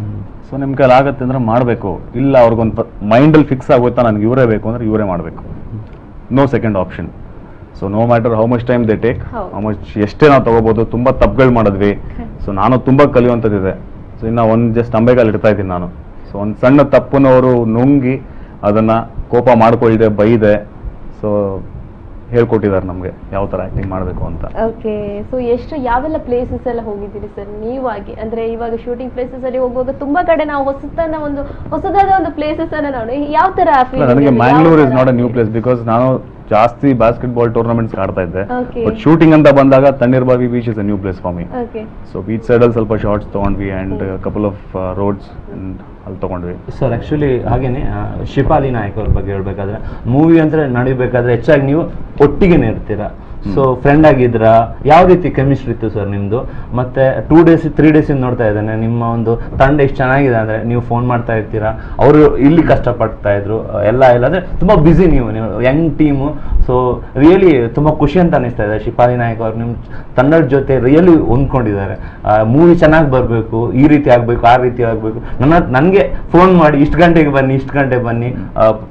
ಸೊ ನಿಮ್ ಕೈಲಿ ಆಗತ್ತೆ ಅಂದ್ರೆ ಮಾಡಬೇಕು. ಇಲ್ಲ ಅವ್ರಿಗೊಂದು ಮೈಂಡಲ್ಲಿ ಫಿಕ್ಸ್ ಆಗೋಯ್ತಾ ನನಗೆ ಇವರೇ ಬೇಕು ಅಂದ್ರೆ ಇವರೇ ಮಾಡಬೇಕು, no second option. So no matter how much time they take, how much ಎಷ್ಟೇ ನಾವು ತಗೋಬಹುದು. ತುಂಬಾ ತಪ್ಪುಗಳು ಮಾಡಿದ್ವಿ. ಸೊ ನಾನು ತುಂಬಾ ಕಲಿಯುವಂಥದ್ದಿದೆ. ಸೊ ಇನ್ನು ಒಂದು ಜಸ್ಟ್ ಅಂಬೆಗಾಲ್ ಇಡ್ತಾ ಇದ್ದೀನಿ ನಾನು. ಸೊ ಒಂದು ಸಣ್ಣ ತಪ್ಪನವರು ನುಂಗಿ ಅದನ್ನ ಕೋಪ ಮಾಡ್ಕೊಳ್ದೆ ಬೈದೆ ಸೊ ಹೇಳ್ಕೊಟ್ಟಿದ್ದಾರೆ ನಮಗೆ ಯಾವ ತರ ಆಕ್ಟಿಂಗ್ ಮಾಡಬೇಕು ಅಂತ. ಓಕೆ, ಸೊ ಯಾವೆಲ್ಲ ಪ್ಲೇಸಸ್ ಎಲ್ಲ ಹೋಗಿದ್ದೀರಿ ಸರ್ ನೀವಾಗಿ? ಅಂದ್ರೆ ಇವಾಗ ಶೂಟಿಂಗ್ ಪ್ಲೇಸಸ್ ಅಲ್ಲಿ ಹೋಗುವಾಗ ತುಂಬಾ ಕಡೆ ನಾವು ಹೊಸದಾದ ಒಂದು ಪ್ಲೇಸಸ್ ಅನ್ನ ನೋಡಿ, ಯಾವ ತರ? ನನಗೆ Mangalore is not a new place, because ನಾನು ಜಾಸ್ತಿ ಬಾಸ್ಕೆಟ್ಬಾಲ್ ಟೂರ್ನಮೆಂಟ್ಸ್ ಆಡ್ತಾ ಇದ್ದೆ. ಬಟ್ ಶೂಟಿಂಗ್ ಅಂತ ಬಂದಾಗ Tannirbhavi beach is a new place for me. So beach side ಅಲ್ಲಿ ಸ್ವಲ್ಪ ಶಾರ್ಟ್ಸ್ ತಗೊಂಡ್ವಿ ಅಂಡ್ ಕಪಲ್ ಆಫ್ ರೋಡ್ಸ್ ಅಲ್ಲಿ ತಗೊಂಡ್ವಿ. ಸರ್ ಆಕ್ಚುಲಿ ಹಾಗೇನೆ ಶಿಫಾಲಿ ನಾಯಕ್ ಅವ್ರ ಬಗ್ಗೆ ಹೇಳ್ಬೇಕಾದ್ರೆ, ಮೂವಿ ಅಂದ್ರೆ ನಡಿಬೇಕಾದ್ರೆ ಹೆಚ್ಚಾಗಿ ನೀವು ಒಟ್ಟಿಗೆನೆ ಇರ್ತೀರಾ. ಸೊ ಫ್ರೆಂಡ್ ಆಗಿದ್ರ, ಯಾವ ರೀತಿ ಕೆಮಿಸ್ಟ್ರಿ ಇತ್ತು ಸರ್ ನಿಮ್ದು? ಮತ್ತೆ 2 days 3 days ನೋಡ್ತಾ ಇದ್ದೇನೆ ನಿಮ್ಮ ಒಂದು ತಂಡ ಎಷ್ಟು ಚೆನ್ನಾಗಿದೆ ಅಂದ್ರೆ, ನೀವು ಫೋನ್ ಮಾಡ್ತಾ ಇರ್ತೀರಾ, ಅವರು ಇಲ್ಲಿ ಕಷ್ಟಪಡ್ತಾ ಇದ್ರು ಎಲ್ಲ ಅಂದ್ರೆ ತುಂಬಾ ಬಿಸಿ ನೀವು ಯಂಗ್ ಟೀಮು. ಸೊ ರಿಯಲಿ ತುಂಬಾ ಖುಷಿ ಅಂತ ಅನಿಸ್ತಾ ಇದೆ. ಶಿಫಾಲಿ ನಾಯಕ್ ಅವ್ರು ನಿಮ್ಮ ತಂಡದ ಜೊತೆ ರಿಯಲಿ ಹೊಂದ್ಕೊಂಡಿದ್ದಾರೆ. ಮೂವಿ ಚೆನ್ನಾಗಿ ಬರಬೇಕು, ಈ ರೀತಿ ಆಗ್ಬೇಕು, ಆ ರೀತಿ ಆಗ್ಬೇಕು. ನನಗೆ ಫೋನ್ ಮಾಡಿ ಇಷ್ಟು ಗಂಟೆಗೆ ಬನ್ನಿ,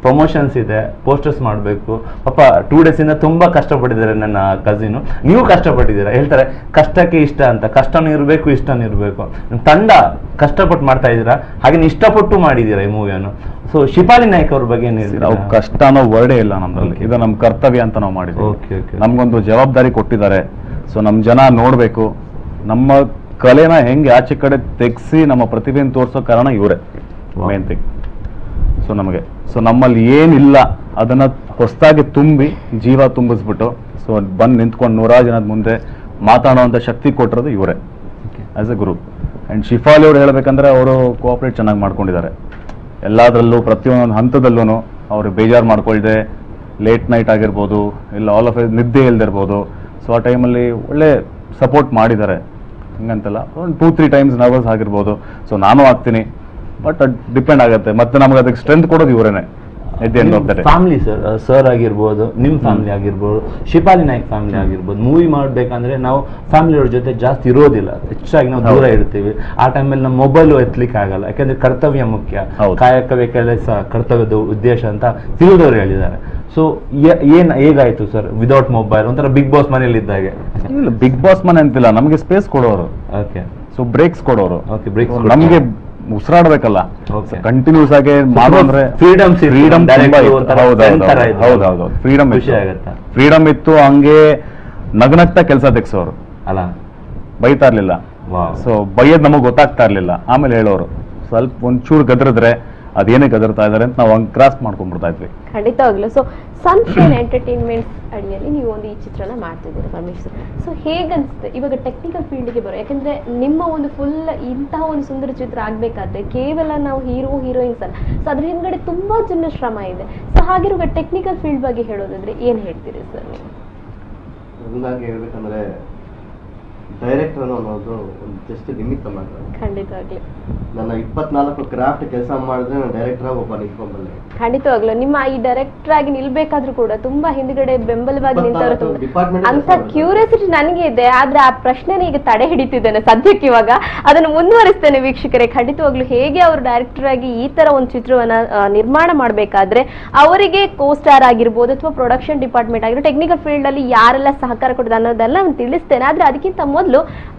ಪ್ರಮೋಷನ್ಸ್ ಇದೆ, ಪೋಸ್ಟರ್ಸ್ ಮಾಡಬೇಕು. ಪಾಪ 2 days ಇಂದ ತುಂಬಾ ಕಷ್ಟಪಟ್ಟಿದ್ದಾರೆ ನನ್ನ ಕಸಿನ್. ನೀವು ಕಷ್ಟಪಟ್ಟಿದ್ದೀರಾ, ಹೇಳ್ತಾರೆ ಕಷ್ಟಕ್ಕೆ ಇಷ್ಟ ಅಂತ. ಕಷ್ಟನೂ ಇರಬೇಕು, ಇಷ್ಟನೂ ಇರಬೇಕು. ತಂಡ ಕಷ್ಟಪಟ್ಟು ಮಾಡ್ತಾ ಇದ್ದೀರಾ, ಹಾಗೆ ಇಷ್ಟಪಟ್ಟು ಮಾಡಿದ್ದೀರಾ ಈ ಮೂವಿಯನ್ನು. ಸೊ ಶಿಫಾಲಿ ನಾಯಕ್ ಅವ್ರ ಬಗ್ಗೆ ನಾವು ಕಷ್ಟ ಅನ್ನೋ ವರ್ಡೇ ಇಲ್ಲ ನಮ್ದ್ರಲ್ಲಿ. ಇದು ನಮ್ ಕರ್ತವ್ಯ ಅಂತ ನಾವು ಮಾಡಿದ್ವಿ. ನಮ್ಗೊಂದು ಜವಾಬ್ದಾರಿ ಕೊಟ್ಟಿದ್ದಾರೆ. ಸೊ ನಮ್ಮ ಜನ ನೋಡಬೇಕು, ನಮ್ಮ ಕಲೆನ ಹೆಂಗೆ ಆಚೆ ಕಡೆ ತೆಗೆಸಿ ನಮ್ಮ ಪ್ರತಿಭೆಯನ್ನು ತೋರಿಸೋ ಕಾರಣ ಇವರೇ ಮೇನ್ ಥಿಂಗ್. ಸೊ ನಮ್ಮಲ್ಲಿ ಏನಿಲ್ಲ ಅದನ್ನ ಹೊಸದಾಗಿ ತುಂಬಿ ಜೀವ ತುಂಬಿಸ್ಬಿಟ್ಟು ಸೊ ಬಂದು ನಿಂತ್ಕೊಂಡು 100 ಜನದ ಮುಂದೆ ಮಾತಾಡೋವಂಥ ಶಕ್ತಿ ಕೊಟ್ಟಿರೋದು ಇವರೇ as A Guru. And Shifali ಅವ್ರು ಹೇಳ್ಬೇಕಂದ್ರೆ ಅವರು ಕೋಆಪ್ರೇಟ್ ಚೆನ್ನಾಗಿ ಮಾಡ್ಕೊಂಡಿದ್ದಾರೆ ಎಲ್ಲದರಲ್ಲೂ, ಪ್ರತಿಯೊಂದು ಹಂತದಲ್ಲೂ ಅವ್ರು ಬೇಜಾರು ಮಾಡ್ಕೊಳ್ದೆ, ಲೇಟ್ ನೈಟ್ ಆಗಿರ್ಬೋದು, ಇಲ್ಲ ಆಲ್ ಆಫ್ ನಿದ್ದೆ ಇಲ್ದಿರ್ಬೋದು, ಸೊ ಆ ಟೈಮಲ್ಲಿ ಒಳ್ಳೆ ಸಪೋರ್ಟ್ ಮಾಡಿದ್ದಾರೆ. ಹಂಗಂತಲ್ಲ, ಒಂದು 2-3 ಟೈಮ್ಸ್ ನರ್ವಸ್ ಆಗಿರ್ಬೋದು. ಸೊ ನಾನು ಆಗ್ತೀನಿ, ಬಟ್ ಅದು ಡಿಪೆಂಡ್ ಆಗುತ್ತೆ. ಮತ್ತೆ ನಮ್ಗೆ ಅದಕ್ಕೆ ಸ್ಟ್ರೆಂತ್ ಕೊಡೋದು ಇವರೇನೆ. ಫ್ಯಾಮಿಲಿ ಸರ್ ಆಗಿರ್ಬೋದು, ನಿಮ್ಮ ಫ್ಯಾಮಿಲಿ ಆಗಿರ್ಬೋದು, ಶಿಫಾಲಿ ನಾಯ್ಕ್ ಫ್ಯಾಮಿಲಿ ಆಗಿರ್ಬೋದು, ಮೂವಿ ಮಾಡಬೇಕಂದ್ರೆ ನಾವು ಫ್ಯಾಮಿಲಿಯವ್ರ ಜೊತೆ ಜಾಸ್ತಿ ಇರೋದಿಲ್ಲ, ಹೆಚ್ಚಾಗಿ ನಾವು ದೂರ ಇರ್ತೀವಿ. ಆ ಟೈಮಲ್ಲಿ ನಮ್ಮ ಮೊಬೈಲು ಎತ್ತಲಿಕ್ಕೆ ಆಗಲ್ಲ, ಯಾಕಂದ್ರೆ ಕರ್ತವ್ಯ ಮುಖ್ಯ, ಕಾಯಕವೇ ಕೆಲಸ ಕರ್ತವ್ಯದ ಉದ್ದೇಶ ಅಂತ ತಿಳಿದವರು ಹೇಳಿದ್ದಾರೆ. ಸೊ ಹೇಗಾಯ್ತು ಸರ್ ವಿದೌಟ್ ಮೊಬೈಲ್? ಒಂಥರ ಬಿಗ್ ಬಾಸ್ ಮನೇಲಿ ಇದ್ದಾಗೆ. ಬಿಗ್ ಬಾಸ್ ಮನೆ ಅಂತಿಲ್ಲ, ನಮಗೆ ಸ್ಪೇಸ್ ಕೊಡೋರು. ಓಕೆ, ಸೊ ಬ್ರೇಕ್ಸ್ ಕೊಡೋರು. ಓಕೆ, ಬ್ರೇಕ್ಸ್ ನಮಗೆ ಉಸಿರಾಡ್ಬೇಕಲ್ಲ, ಕಂಟಿನ್ಯೂಸ್ ಆಗಿ ಮಾಡೋದ್ರೆ ಫ್ರೀಡಮ್ ಹೌದೌದು ಫ್ರೀಡಮ್ ಫ್ರೀಡಮ್ ಇತ್ತು. ಹಂಗೆ ನಗ್ನಗ್ತಾ ಕೆಲಸ ತೆಗ್ಸೋರು ಅಲ್ಲ, ಬೈತಾ ಇರ್ಲಿಲ್ಲ. ಸೊ ಬೈಯದ್ ನಮಗ್ ಗೊತ್ತಾಗ್ತಾ ಇರ್ಲಿಲ್ಲ, ಆಮೇಲೆ ಹೇಳೋರು. ಸ್ವಲ್ಪ ಒಂಚೂರು ಗದರಿದ್ರೆ ಅದೇನೇ ಗದರ್ತಾ ಇದಾರೆ ಅಂತ ನಾವು ಹಂಗೆ ಕ್ರಾಸ್ ಮಾಡ್ಕೊಂಡ್ಬಿಡ್ತಾ ಇದ್ವಿ. ಖಂಡಿತವಾಗ್ಲು. ಸೊ ಸನ್ಶೈನ್ ಎಂಟರ್ಟೈನ್ಮೆಂಟ್ಸ್ ಅಡಿಯಲ್ಲಿ ನೀವು ಒಂದು ಈ ಚಿತ್ರನ ಮಾಡ್ತಿದ್ದೀರಿ ಪರಮೇಶ್ವರ್. ಸೊ ಹೇಗನ್ಸುತ್ತೆ ಇವಾಗ ಟೆಕ್ನಿಕಲ್ ಫೀಲ್ಡ್ಗೆ ಬರೋ? ಯಾಕಂದ್ರೆ ನಿಮ್ಮ ಒಂದು ಫುಲ್ ಇಂತಹ ಒಂದು ಸುಂದರ ಚಿತ್ರ ಆಗ್ಬೇಕಾದ್ರೆ ಕೇವಲ ನಾವು ಹೀರೋಯಿನ್ಸ್ ಅಲ್ಲ, ಸೊ ಅದ್ರ ಹಿಂದ್ಗಡೆ ತುಂಬಾ ಜನ ಶ್ರಮ ಇದೆ. ಸೊ ಹಾಗಿರುವಾಗ ಟೆಕ್ನಿಕಲ್ ಫೀಲ್ಡ್ ಬಗ್ಗೆ ಹೇಳೋದಾದ್ರೆ ಏನ್ ಹೇಳ್ತೀರಿ ಸರ್ ನೀವು? ಒಂದಾಗಿ ಹೇಳ್ಬೇಕಂದ್ರೆ ಡೈರೆಕ್ಟರ್ ಅನ್ನೋದು ಒಂದು ಜಸ್ಟ್ ನಿಮಿತ್ತ ಮಾತ್ರ. ಖಂಡಿತವಾಗ್ಲಿ ನನ್ನ 24 ಕ್ರಾಫ್ಟ್ ಕೆಲಸ ಮಾಡಿದ್ರೆ ನಾನು ಡೈರೆಕ್ಟರ್ ಆಗಿ ಒಬ್ಬ ನಿಂತ್ಕೊಂಡ್ಬಲ್ಲೆ. ಖಂಡಿತವಾಗ್ಲು ನಿಮ್ಮ ಈ ಡೈರೆಕ್ಟರ್ ಆಗಿ ನಿಲ್ಬೇಕಾದ್ರೂ ಕೂಡ ತುಂಬಾ ಹಿಂದ್ಗಡೆ ಬೆಂಬಲವಾಗಿ ನಿಂತವರು ತುಂಬಾ ಅಂತ ಕ್ಯೂರಿಯಾಸಿಟಿ ನನಗೆ ಇದೆ. ಆದ್ರೆ ಆ ಪ್ರಶ್ನೆನ ಈಗ ತಡೆ ಹಿಡಿತಿದ್ದೇನೆ ಸದ್ಯಕ್ಕೆ. ಇವಾಗ ಅದನ್ನು ಮುಂದುವರಿಸ್ತೇನೆ ವೀಕ್ಷಕರೇ. ಖಂಡಿತವಾಗ್ಲು ಹೇಗೆ ಅವರು ಡೈರೆಕ್ಟರ್ ಆಗಿ ಈ ತರ ಒಂದು ಚಿತ್ರವನ್ನ ನಿರ್ಮಾಣ ಮಾಡ್ಬೇಕಾದ್ರೆ ಅವರಿಗೆ ಕೋ ಸ್ಟಾರ್ ಆಗಿರ್ಬೋದು ಅಥವಾ ಪ್ರೊಡಕ್ಷನ್ ಡಿಪಾರ್ಟ್ಮೆಂಟ್ ಆಗಿರೋ ಟೆಕ್ನಿಕಲ್ ಫೀಲ್ಡ್ ಅಲ್ಲಿ ಯಾರೆಲ್ಲ ಸಹಕಾರ ಕೊಡೋದು ಅನ್ನೋದೆಲ್ಲ ತಿಳಿಸ್ತೇನೆ. ಆದ್ರೆ ಅದಕ್ಕಿಂತ ಮೊದಲು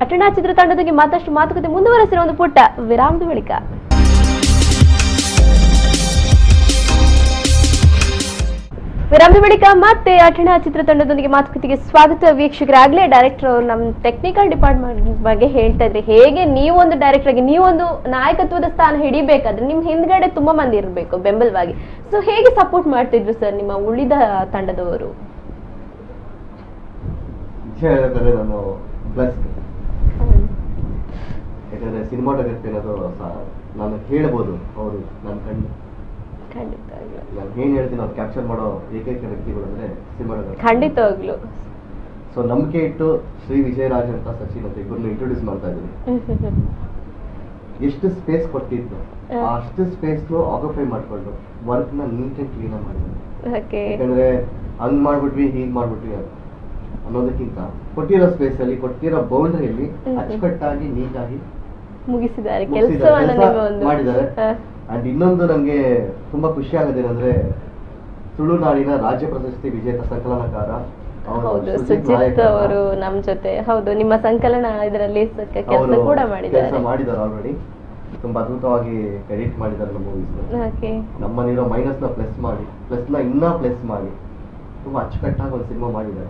ಅಟನಾ ಚಿತ್ರತಂಡದೊಂದಿಗೆ ಮತ್ತಷ್ಟು ಮಾತುಕತೆ ಮುಂದುವರೆಸಿರೋ ಒಂದು ಪುಟ್ಟ ವಿರಾಮದ ಬಳಿಕ ಮತ್ತೆ ಅಟನಾ ಚಿತ್ರತಂಡದೊಂದಿಗೆ ಮಾತುಕತೆಗೆ ಸ್ವಾಗತ ವೀಕ್ಷಕರೇ. ಆಗ್ಲೇ ಡೈರೆಕ್ಟರ್ ಅವರು ನಮ್ಮ ಟೆಕ್ನಿಕಲ್ ಡಿಪಾರ್ಟ್ಮೆಂಟ್ ಬಗ್ಗೆ ಹೇಳ್ತಾ ಇದ್ರಿ. ಹೇಗೆ ನೀವೊಂದು ಡೈರೆಕ್ಟರ್ ಆಗಿ ನೀವೊಂದು ನಾಯಕತ್ವದ ಸ್ಥಾನ ಹಿಡಿಬೇಕಾದ್ರೆ ನಿಮ್ ಹಿಂದ್ಗಡೆ ತುಂಬಾ ಮಂದಿ ಇರಬೇಕು ಬೆಂಬಲವಾಗಿ. ಸೊ ಹೇಗೆ ಸಪೋರ್ಟ್ ಮಾಡ್ತಿದ್ರು ಸರ್ ನಿಮ್ಮ ಉಳಿದ ತಂಡದವರು? ನಾನು ಪ್ಲಸ್ ಯಾಕಂದ್ರೆ ಸಿನಿಮಾಟೋಗ್ರಫಿ ಅನ್ನೋದು ನಾನು ಹೇಳ್ಬೋದು, ಅವರು ನನ್ನ ಕಣ್ಣು. ನಾನು ಏನ್ ಹೇಳ್ತೀನಿ ಅವ್ರು ಕ್ಯಾಪ್ಚರ್ ಮಾಡೋ ಏಕೈಕ ವ್ಯಕ್ತಿಗಳು ಅಂದ್ರೆ ಸಿನಿಮಾಟೋಗ್ರಫಿ. ಖಂಡಿತವಾಗ್ಲು. ಸೊ ನಂಬಿಕೆ ಇಟ್ಟು ಶ್ರೀ ವಿಜಯರಾಜ್ ಅಂತ ಸಚಿನ್ ಅಂತ ಇಬ್ಬರನ್ನ ಇಂಟ್ರೊಡ್ಯೂಸ್ ಮಾಡ್ತಾ ಇದ್ದೀನಿ. ಎಷ್ಟು ಸ್ಪೇಸ್ ಕೊಟ್ಟಿದ್ದು ಅಷ್ಟು ಸ್ಪೇಸ್ ಆಕ್ಯುಪೈ ಮಾಡ್ಕೊಂಡು ವರ್ಕ್ ನ ನೀಟ್ ಅಂಡ್ ಕ್ಲೀನ್ ಆಗಿ ಮಾಡಿದ್ದಾರೆ. ಯಾಕಂದ್ರೆ ಹಂಗ್ ಮಾಡ್ಬಿಟ್ವಿ ಹೀಗ್ ಮಾಡ್ಬಿಟ್ವಿ ಅನ್ನೋದಕ್ಕಿಂತ ಕೊಟ್ಟಿರೋ ಸ್ಪೇಸ್ ಅಲ್ಲಿ ಕೊಟ್ಟಿರೋ ಬೌಂಡ್ರಿಯಲ್ಲಿ ಅಚ್ಚುಕಟ್ಟಾಗಿ ನೀಟಾಗಿ ಮುಗಿಸಿದ್ದಾರೆ, ಮಾಡಿದ್ದಾರೆ. ಅಂಡ್ ಇನ್ನೊಂದು ನಮ್ಗೆ ತುಂಬಾ ಖುಷಿ ಆಗೋದೇನಂದ್ರೆ ತುಳುನಾಡಿನ ರಾಜ್ಯ ಪ್ರಶಸ್ತಿ ವಿಜೇತ ಸಂಕಲನಕಾರ ಹೌದು ಸುಜಿತ್ ಅವರು ನಮ್ ಜೊತೆ. ಹೌದು, ನಿಮ್ಮ ಸಂಕಲನ ಇದರಲ್ಲಿ ಕೆಲಸ ಕೂಡ ಮಾಡಿದ್ದಾರೆ ಆಲ್ರೆಡಿ. ತುಂಬಾ ಅದ್ಭುತವಾಗಿ ಎಡಿಟ್ ಮಾಡಿದ್ದಾರೆ ನಮ್ಮ ಮೂವೀಸ್. ನಮ್ಮಲ್ಲಿರೋ ಮೈನಸ್ ನ ಪ್ಲಸ್ ಮಾಡಿ ಪ್ಲಸ್ ನ ಇನ್ನ ಪ್ಲಸ್ ಮಾಡಿ ತುಂಬಾ ಅಚ್ಚುಕಟ್ಟಾಗಿ ಒಂದು ಸಿನಿಮಾ ಮಾಡಿದ್ದಾರೆ.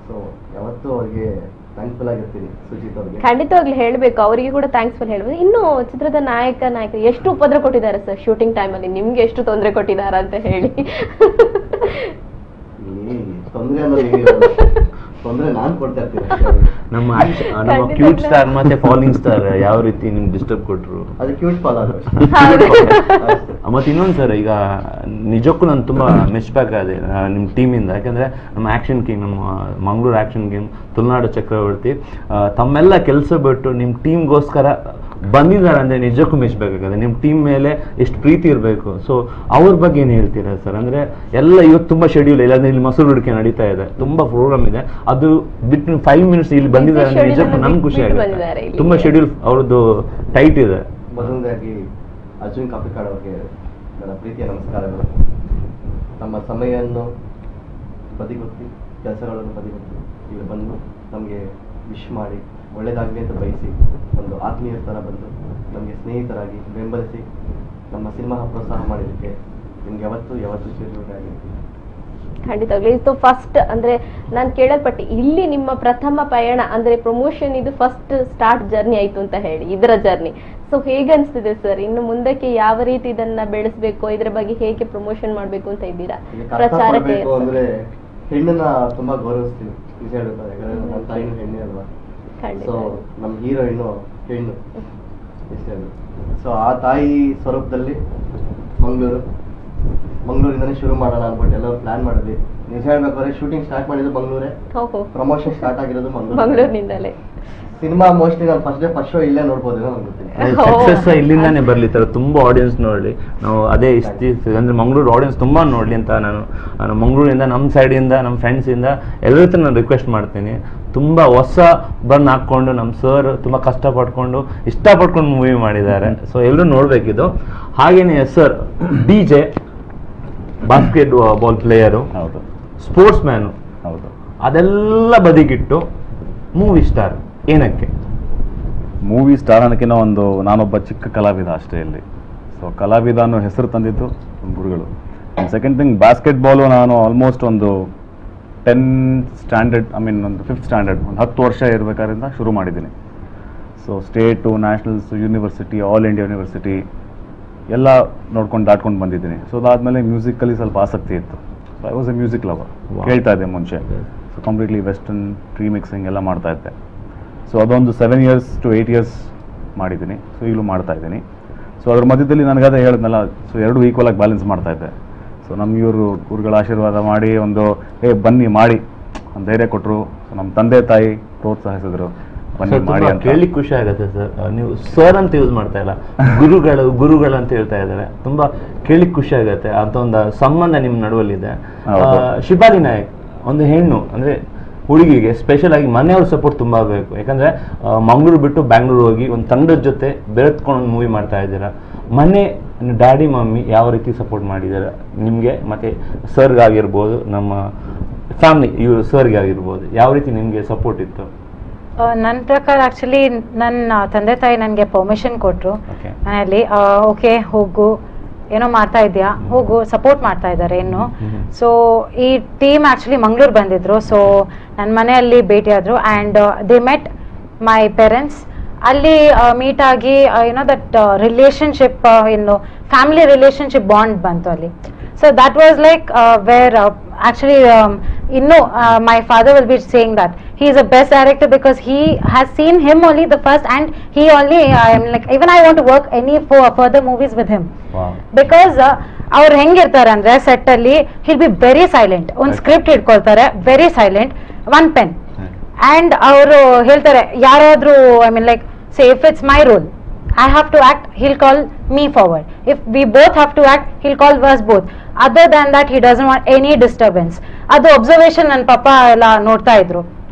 ಸೊ ಯಾವತ್ತೂ ಅವ್ರಿಗೆ ಥ್ಯಾಂಕ್ಫುಲ್ ಆಗಿರ್ತೀನಿ ಸುಜಿತ್ ಅವ್ರಿಗೆ. ಖಂಡಿತವಾಗ್ಲೂ ಹೇಳ್ಬೇಕು, ಅವರಿಗೆ ಕೂಡ ಥ್ಯಾಂಕ್ಸ್ಫುಲ್ ಹೇಳ್ಬೇಕು. ಇನ್ನು ಚಿತ್ರದ ನಾಯಕ ಎಷ್ಟು ಉಪದ್ರ ಕೊಟ್ಟಿದ್ದಾರೆ ಸರ್ ಶೂಟಿಂಗ್ ಟೈಮ್ ಅಲ್ಲಿ? ನಿಮ್ಗೆ ಎಷ್ಟು ತೊಂದರೆ ಕೊಟ್ಟಿದ್ದಾರೆ ಅಂತ ಹೇಳಿ? ತೊಂದರೆ ಅನ್ನೋದು ತೊಂದರೆ ನಾನ್ ಕೊಡ್ತಾ ಇರ್ತೀನಿ. ನಮ್ಮ ಕ್ಯೂಟ್ ಸ್ಟಾರ್ ಮತ್ತೆ ಫಾಲಿಂಗ್ ಸ್ಟಾರ್ ಯಾವ ರೀತಿ ನಿಮ್ಗೆ ಡಿಸ್ಟರ್ಬ್ ಕೊಟ್ರು? ಅದು ಕ್ಯೂಟ್ ಫಾಲ್ ಆದ್ರೆ. ಮತ್ತೆ ಇನ್ನೊಂದು ಸರ್, ಈಗ ನಿಜಕ್ಕೂ ನಾನು ತುಂಬಾ ಮೆಚ್ಬೇಕು ಅದೇ ನಿಮ್ಮ ಟೀಮಿಂದ. ಯಾಕಂದ್ರೆ ನಮ್ಮ ಆಕ್ಷನ್ ಕಿಂಗ್, ನಮ್ಮ ಮಂಗಳೂರು ಆಕ್ಷನ್ ಕಿಂಗ್ ತುಳುನಾಡು ಚಕ್ರವರ್ತಿ ತಮ್ಮೆಲ್ಲ ಕೆಲಸ ಬಿಟ್ಟು ನಿಮ್ಮ ಟೀಮ್ಗೋಸ್ಕರ ಬಂದಿದ್ದಾರೆ ಅಂದ್ರೆ ನಿಜಕ್ಕೂ ಮೆಚ್ಚಬೇಕಾಗತ್ತೆ. ನಿಮ್ಮ ಟೀಮ್ ಮೇಲೆ ಎಷ್ಟು ಪ್ರೀತಿ ಇರಬೇಕು. ಸೊ ಅವ್ರ ಬಗ್ಗೆ ಏನು ಹೇಳ್ತೀರಾ ಸರ್? ಅಂದ್ರೆ ಎಲ್ಲ ಇವತ್ತು ತುಂಬಾ ಶೆಡ್ಯೂಲ್, ಇಲ್ಲಾಂದ್ರೆ ಇಲ್ಲಿ ಮೊಸರು ಹುಡುಕಿ ನಡೀತಾ ಇದೆ, ತುಂಬಾ ಪ್ರೋಗ್ರಾಮ್ ಇದೆ, ಅದು ಬಿಟ್ಟು 5 ಮಿನಿಟ್ಸ್ ಇಲ್ಲಿ ಬಂದಿದ್ದಾರೆ ಅಂದ್ರೆ ನಿಜಕ್ಕೂ ನಮ್ಗೆ ಖುಷಿ ಆಗುತ್ತೆ. ತುಂಬಾ ಶೆಡ್ಯೂಲ್ ಅವ್ರದ್ದು ಟೈಟ್ ಇದೆ. ಮೊದಲನೇದಾಗಿ ಅರ್ಜುನ್ ಕಾಪಿಕಾಡ್ ಅವ್ರಿಗೆ ನನ್ನ ಪ್ರೀತಿಯ ನಮಸ್ಕಾರಗಳು. ನಮ್ಮ ಸಮಯವನ್ನು ಬದಿಗೊತ್ತಿ ಕೆಲಸಗಳನ್ನು ಬದಿಗೊತ್ತಿ ಇಲ್ಲಿ ಬಂದು ನಮಗೆ ವಿಶ್ ಮಾಡಿ ಒಳ್ಳೆಯದಾಗಲಿ ಅಂತ ಬಯಸಿ ಒಂದು ಆತ್ಮೀಯರ ಥರ ಬಂದು ನಮಗೆ ಸ್ನೇಹಿತರಾಗಿ ಬೆಂಬಲಿಸಿ ನಮ್ಮ ಸಿನಿಮಾ ಪ್ರೋತ್ಸಾಹ ಮಾಡಿದ್ದಕ್ಕೆ ನಿಮ್ಗೆ ಯಾವತ್ತೂ ಚಿರಋಣಿ ಆಗಿರ್ತೀನಿ. ಖಂಡಿತವಾಗ್ಲೂ. ಇದು ಫಸ್ಟ್ ಅಂದ್ರೆ ನಾನು ಕೇಳಲ್ಪಟ್ಟೆ, ಇಲ್ಲಿ ನಿಮ್ಮ ಪ್ರಥಮ ಪಯಣ ಅಂದ್ರೆ ಪ್ರಮೋಷನ್ ಇದು ಫಸ್ಟ್ ಸ್ಟಾರ್ಟ್ ಜರ್ನಿ ಆಯ್ತು ಅಂತ ಹೇಳಿ, ಇದರ ಜರ್ನಿ. ಸೊ ಹೇಗೆ ಅನಿಸ್ತಿದೆ ಸರ್, ಇನ್ನು ಮುಂದಕ್ಕೆ ಯಾವ ರೀತಿ ಇದನ್ನ ಬೆಳೆಸಬೇಕು, ಇದ್ರ ಬಗ್ಗೆ ಹೇಗೆ ಪ್ರಮೋಷನ್ ಮಾಡ್ಬೇಕು ಅಂತ ಇದ್ದೀರಾ? ಪ್ರಚಾರಕ್ಕೆ ಅಂದ್ರೆ ಹೆಣ್ಣನ್ನ ತುಂಬಾ ಗೌರವಿಸ್ತೀವಿ, ನಿಜ ಹೇಳ್ತಾರೆ, ನಮ್ಮ ತಾಯಿನ ಹೆಣ್ಣೆ ಅಲ್ವಾ. ಸೊ ನಮ್ಮ ಹೀರೋಯಿನ್ ಹೆಣ್ಣು, ಸೊ ಆ ತಾಯಿ ಸ್ವರೂಪದಲ್ಲಿ ಮಂಗಳೂರಿಂದಾನೇ ಶುರು ಮಾಡೋಣ ಅನ್ಬಿಟ್ಟು ಎಲ್ಲರೂ ಪ್ಲಾನ್ ಮಾಡಿದ್ವಿ. ನಿಜ ಹೇಳ್ಬೇಕಾದ್ರೆ ಶೂಟಿಂಗ್ ಸ್ಟಾರ್ಟ್ ಮಾಡಿದ್ದು ಮಂಗಳೂರೇ, ಪ್ರಮೋಷನ್ ಸ್ಟಾರ್ಟ್ ಆಗಿರೋದು ಮಂಗಳೂರಿನಿಂದಲೇ. ಸಿನಿಮಾ ಮೋಸ್ಟ್ಲಿ ನಾನು ಫಸ್ಟ್ ಶೋ ಇಲ್ಲೇ ನೋಡ್ಬೋದೇನೋ ಸಕ್ಸಸ್ ಇಲ್ಲಿಂದಾನೇ ಬರ್ಲಿ ತರ ತುಂಬಾ ಆಡಿಯನ್ಸ್ ನೋಡ್ಲಿ, ನಾವು ಅದೇ ಅಂದ್ರೆ ಮಂಗಳೂರು ಆಡಿಯನ್ಸ್ ತುಂಬಾ ನೋಡ್ಲಿ ಅಂತ ನಾನು ಮಂಗಳೂರಿಂದ ನಮ್ಮ ಸೈಡಿಂದ ನಮ್ಮ ಫ್ರೆಂಡ್ಸಿಂದ ಎಲ್ಲರ ಹತ್ರ ನಾನು ರಿಕ್ವೆಸ್ಟ್ ಮಾಡ್ತೀನಿ. ತುಂಬಾ ಹೊಸ ಬನ್ ಹಾಕೊಂಡು ನಮ್ಮ ಸರ್ ತುಂಬಾ ಕಷ್ಟಪಟ್ಕೊಂಡು ಇಷ್ಟಪಟ್ಕೊಂಡು ಮೂವಿ ಮಾಡಿದ್ದಾರೆ. ಸೊ ಎಲ್ಲರೂ ನೋಡ್ಬೇಕಿದು. ಹಾಗೇನೆ sir DJ, basket ball player, ಹೌದು, ಸ್ಪೋರ್ಟ್ಸ್ ಮ್ಯಾನು, ಹೌದು, ಅದೆಲ್ಲ ಬದಿಗಿಟ್ಟು ಮೂವಿ ಸ್ಟಾರ್ ಏನಕ್ಕೆ? ಮೂವಿ ಸ್ಟಾರ್ ಅನ್ನೋಕ್ಕಿಂತ ನಾನೊಬ್ಬ ಚಿಕ್ಕ ಕಲಾವಿದ ಅಷ್ಟೇ ಇಲ್ಲಿ. ಸೊ ಕಲಾವಿದ ಅನ್ನೋ ಹೆಸರು ತಂದಿದ್ದು ಗುರುಗಳು. ಸೆಕೆಂಡ್ ಥಿಂಗ್, ಬಾಸ್ಕೆಟ್ ಬಾಲು ನಾನು ಆಲ್ಮೋಸ್ಟ್ ಒಂದು 10th ಸ್ಟ್ಯಾಂಡರ್ಡ್, ಒಂದು 5th ಸ್ಟ್ಯಾಂಡರ್ಡ್, ಒಂದು 10 ವರ್ಷ ಇರಬೇಕಾದ್ರಿಂದ ಶುರು ಮಾಡಿದ್ದೀನಿ. So state, nationals, university, all India university ಎಲ್ಲ ನೋಡ್ಕೊಂಡು ದಾಟ್ಕೊಂಡು ಬಂದಿದ್ದೀನಿ. ಸೊ ಅದಾದಮೇಲೆ ಮ್ಯೂಸಿಕಲ್ಲಿ ಸ್ವಲ್ಪ ಆಸಕ್ತಿ ಇತ್ತು. So I was A music lover, ಕೇಳ್ತಾ ಇದ್ದೆ ಮುಂಚೆ. ಸೊ ಕಂಪ್ಲೀಟ್ಲಿ ವೆಸ್ಟರ್ನ್ ರೀಮಿಕ್ಸಿಂಗ್ ಎಲ್ಲ ಮಾಡ್ತಾ ಇದ್ದೆ. ಸೊ ಅದೊಂದು 7 years to 8 years ಮಾಡಿದ್ದೀನಿ. ಸೊ ಈಗಲೂ ಮಾಡ್ತಾ ಇದ್ದೀನಿ. ಸೊ ಅದ್ರ ಮಧ್ಯದಲ್ಲಿ ನನಗದೇ ಹೇಳಿದ್ನಲ್ಲ, ಸೊ 2 ಈಕ್ವಲ್ ಆಗಿ ಬ್ಯಾಲೆನ್ಸ್ ಮಾಡ್ತಾ ಇದ್ದೆ. ಸೊ ನಮ್ಮ ಇವರು ಗುರುಗಳ ಆಶೀರ್ವಾದ ಮಾಡಿ ಬನ್ನಿ ಮಾಡಿ ಒಂದು ಧೈರ್ಯ ಕೊಟ್ಟರು. ಸೊ ನಮ್ಮ ತಂದೆ ತಾಯಿ ಪ್ರೋತ್ಸಾಹಿಸಿದ್ರು, ಬನ್ನಿ ಮಾಡಿ ಅಂತ. ಕೇಳಲಿಕ್ಕೆ ಖುಷಿ ಆಗುತ್ತೆ ಸರ್. ನೀವು ಸರ್ ಅಂತ ಯೂಸ್ ಮಾಡ್ತಾ ಇಲ್ಲ, ಗುರುಗಳು ಅಂತ ಹೇಳ್ತಾ ಇದ್ದಾರೆ. ತುಂಬಾ ಕೇಳಲಿಕ್ಕೆ ಖುಷಿ ಆಗುತ್ತೆ. ಅಂತ ಒಂದು ಸಂಬಂಧ ನಿಮ್ಮ ನಡುವಲ್ಲಿದೆ. ಶಿಫಾಲಿ ನಾಯಕ್ ಒಂದು ಹೆಣ್ಣು ಅಂದ್ರೆ ಹುಡುಗಿಗೆ ಸ್ಪೆಷಲ್ ಆಗಿ ಮನೆಯವ್ರ ಸಪೋರ್ಟ್ ತುಂಬಾ ಬೇಕು. ಯಾಕಂದ್ರೆ ಮಂಗಳೂರು ಬಿಟ್ಟು ಬ್ಯಾಂಗ್ಳೂರು ಹೋಗಿ ಒಂದು ತಂಡದ ಜೊತೆ ಬೆರೆತ್ಕೊಂಡು ಒಂದು ಮೂವಿ ಮಾಡ್ತಾ ಇದ್ದೀರಾ. ಮನೆ ಡ್ಯಾಡಿ ಮಮ್ಮಿ ಯಾವ ರೀತಿ ಸಪೋರ್ಟ್ ಮಾಡಿದ್ದಾರೆ ನಿಮಗೆ, ಮತ್ತೆ ಸರ್ಗಾಗಿರ್ಬೋದು, ನಮ್ಮ ಫ್ಯಾಮಿಲಿ ಇವರು ಸರ್ಗೆ ಆಗಿರ್ಬೋದು, ಯಾವ ರೀತಿ ನಿಮಗೆ ಸಪೋರ್ಟ್ ಇತ್ತು? ನನ್ನ ಪ್ರಕಾರ ಆಕ್ಚುಲಿ ನನ್ನ ತಂದೆ ತಾಯಿ ನನಗೆ ಪರ್ಮಿಷನ್ ಕೊಟ್ಟರು ಮನೆಯಲ್ಲಿ. ಓಕೆ ಹೋಗು, ಏನೋ ಮಾಡ್ತಾ ಇದೆಯಾ ಹೋಗು, ಸಪೋರ್ಟ್ ಮಾಡ್ತಾ ಇದ್ದಾರೆ ಇನ್ನು. ಸೊ ಈ ಟೀಮ್ ಆಕ್ಚುಲಿ ಮಂಗಳೂರು ಬಂದಿದ್ರು. ಸೊ ನನ್ನ ಮನೆಯಲ್ಲಿ ಭೇಟಿಯಾದರು and they met my parents. ಅಲ್ಲಿ ಮೀಟ್ ಆಗಿ ಏನೋ ದಟ್ ರಿಲೇಷನ್ಶಿಪ್, ಇನ್ನು ಫ್ಯಾಮಿಲಿ ರಿಲೇಷನ್ಶಿಪ್ ಬಾಂಡ್ ಬಂತು ಅಲ್ಲಿ. So that was like where actually my father will be saying that he is a best director because he has seen him only the first, and he only I am like even I want to work any further movies with him. Wow. Because ಅವ್ರು ಹೆಂಗಿರ್ತಾರೆ ಅಂದ್ರೆ set ಅಲ್ಲಿ he'll be very silent, ಒಂದು script ಇಟ್ಕೊಳ್ತಾರೆ, very silent, one pen, and ಅವರು ಹೇಳ್ತಾರೆ ಯಾರಾದ್ರೂ I mean like say if it's my role I have to act, he'll call me forward. If we both have to act, he'll call us both. Other than that, he doesn't want any disturbance. Adu observation ನನ್ನ ಪಪ್ಪ ಎಲ್ಲ ನೋಡ್ತಾ ಇದ್ರು.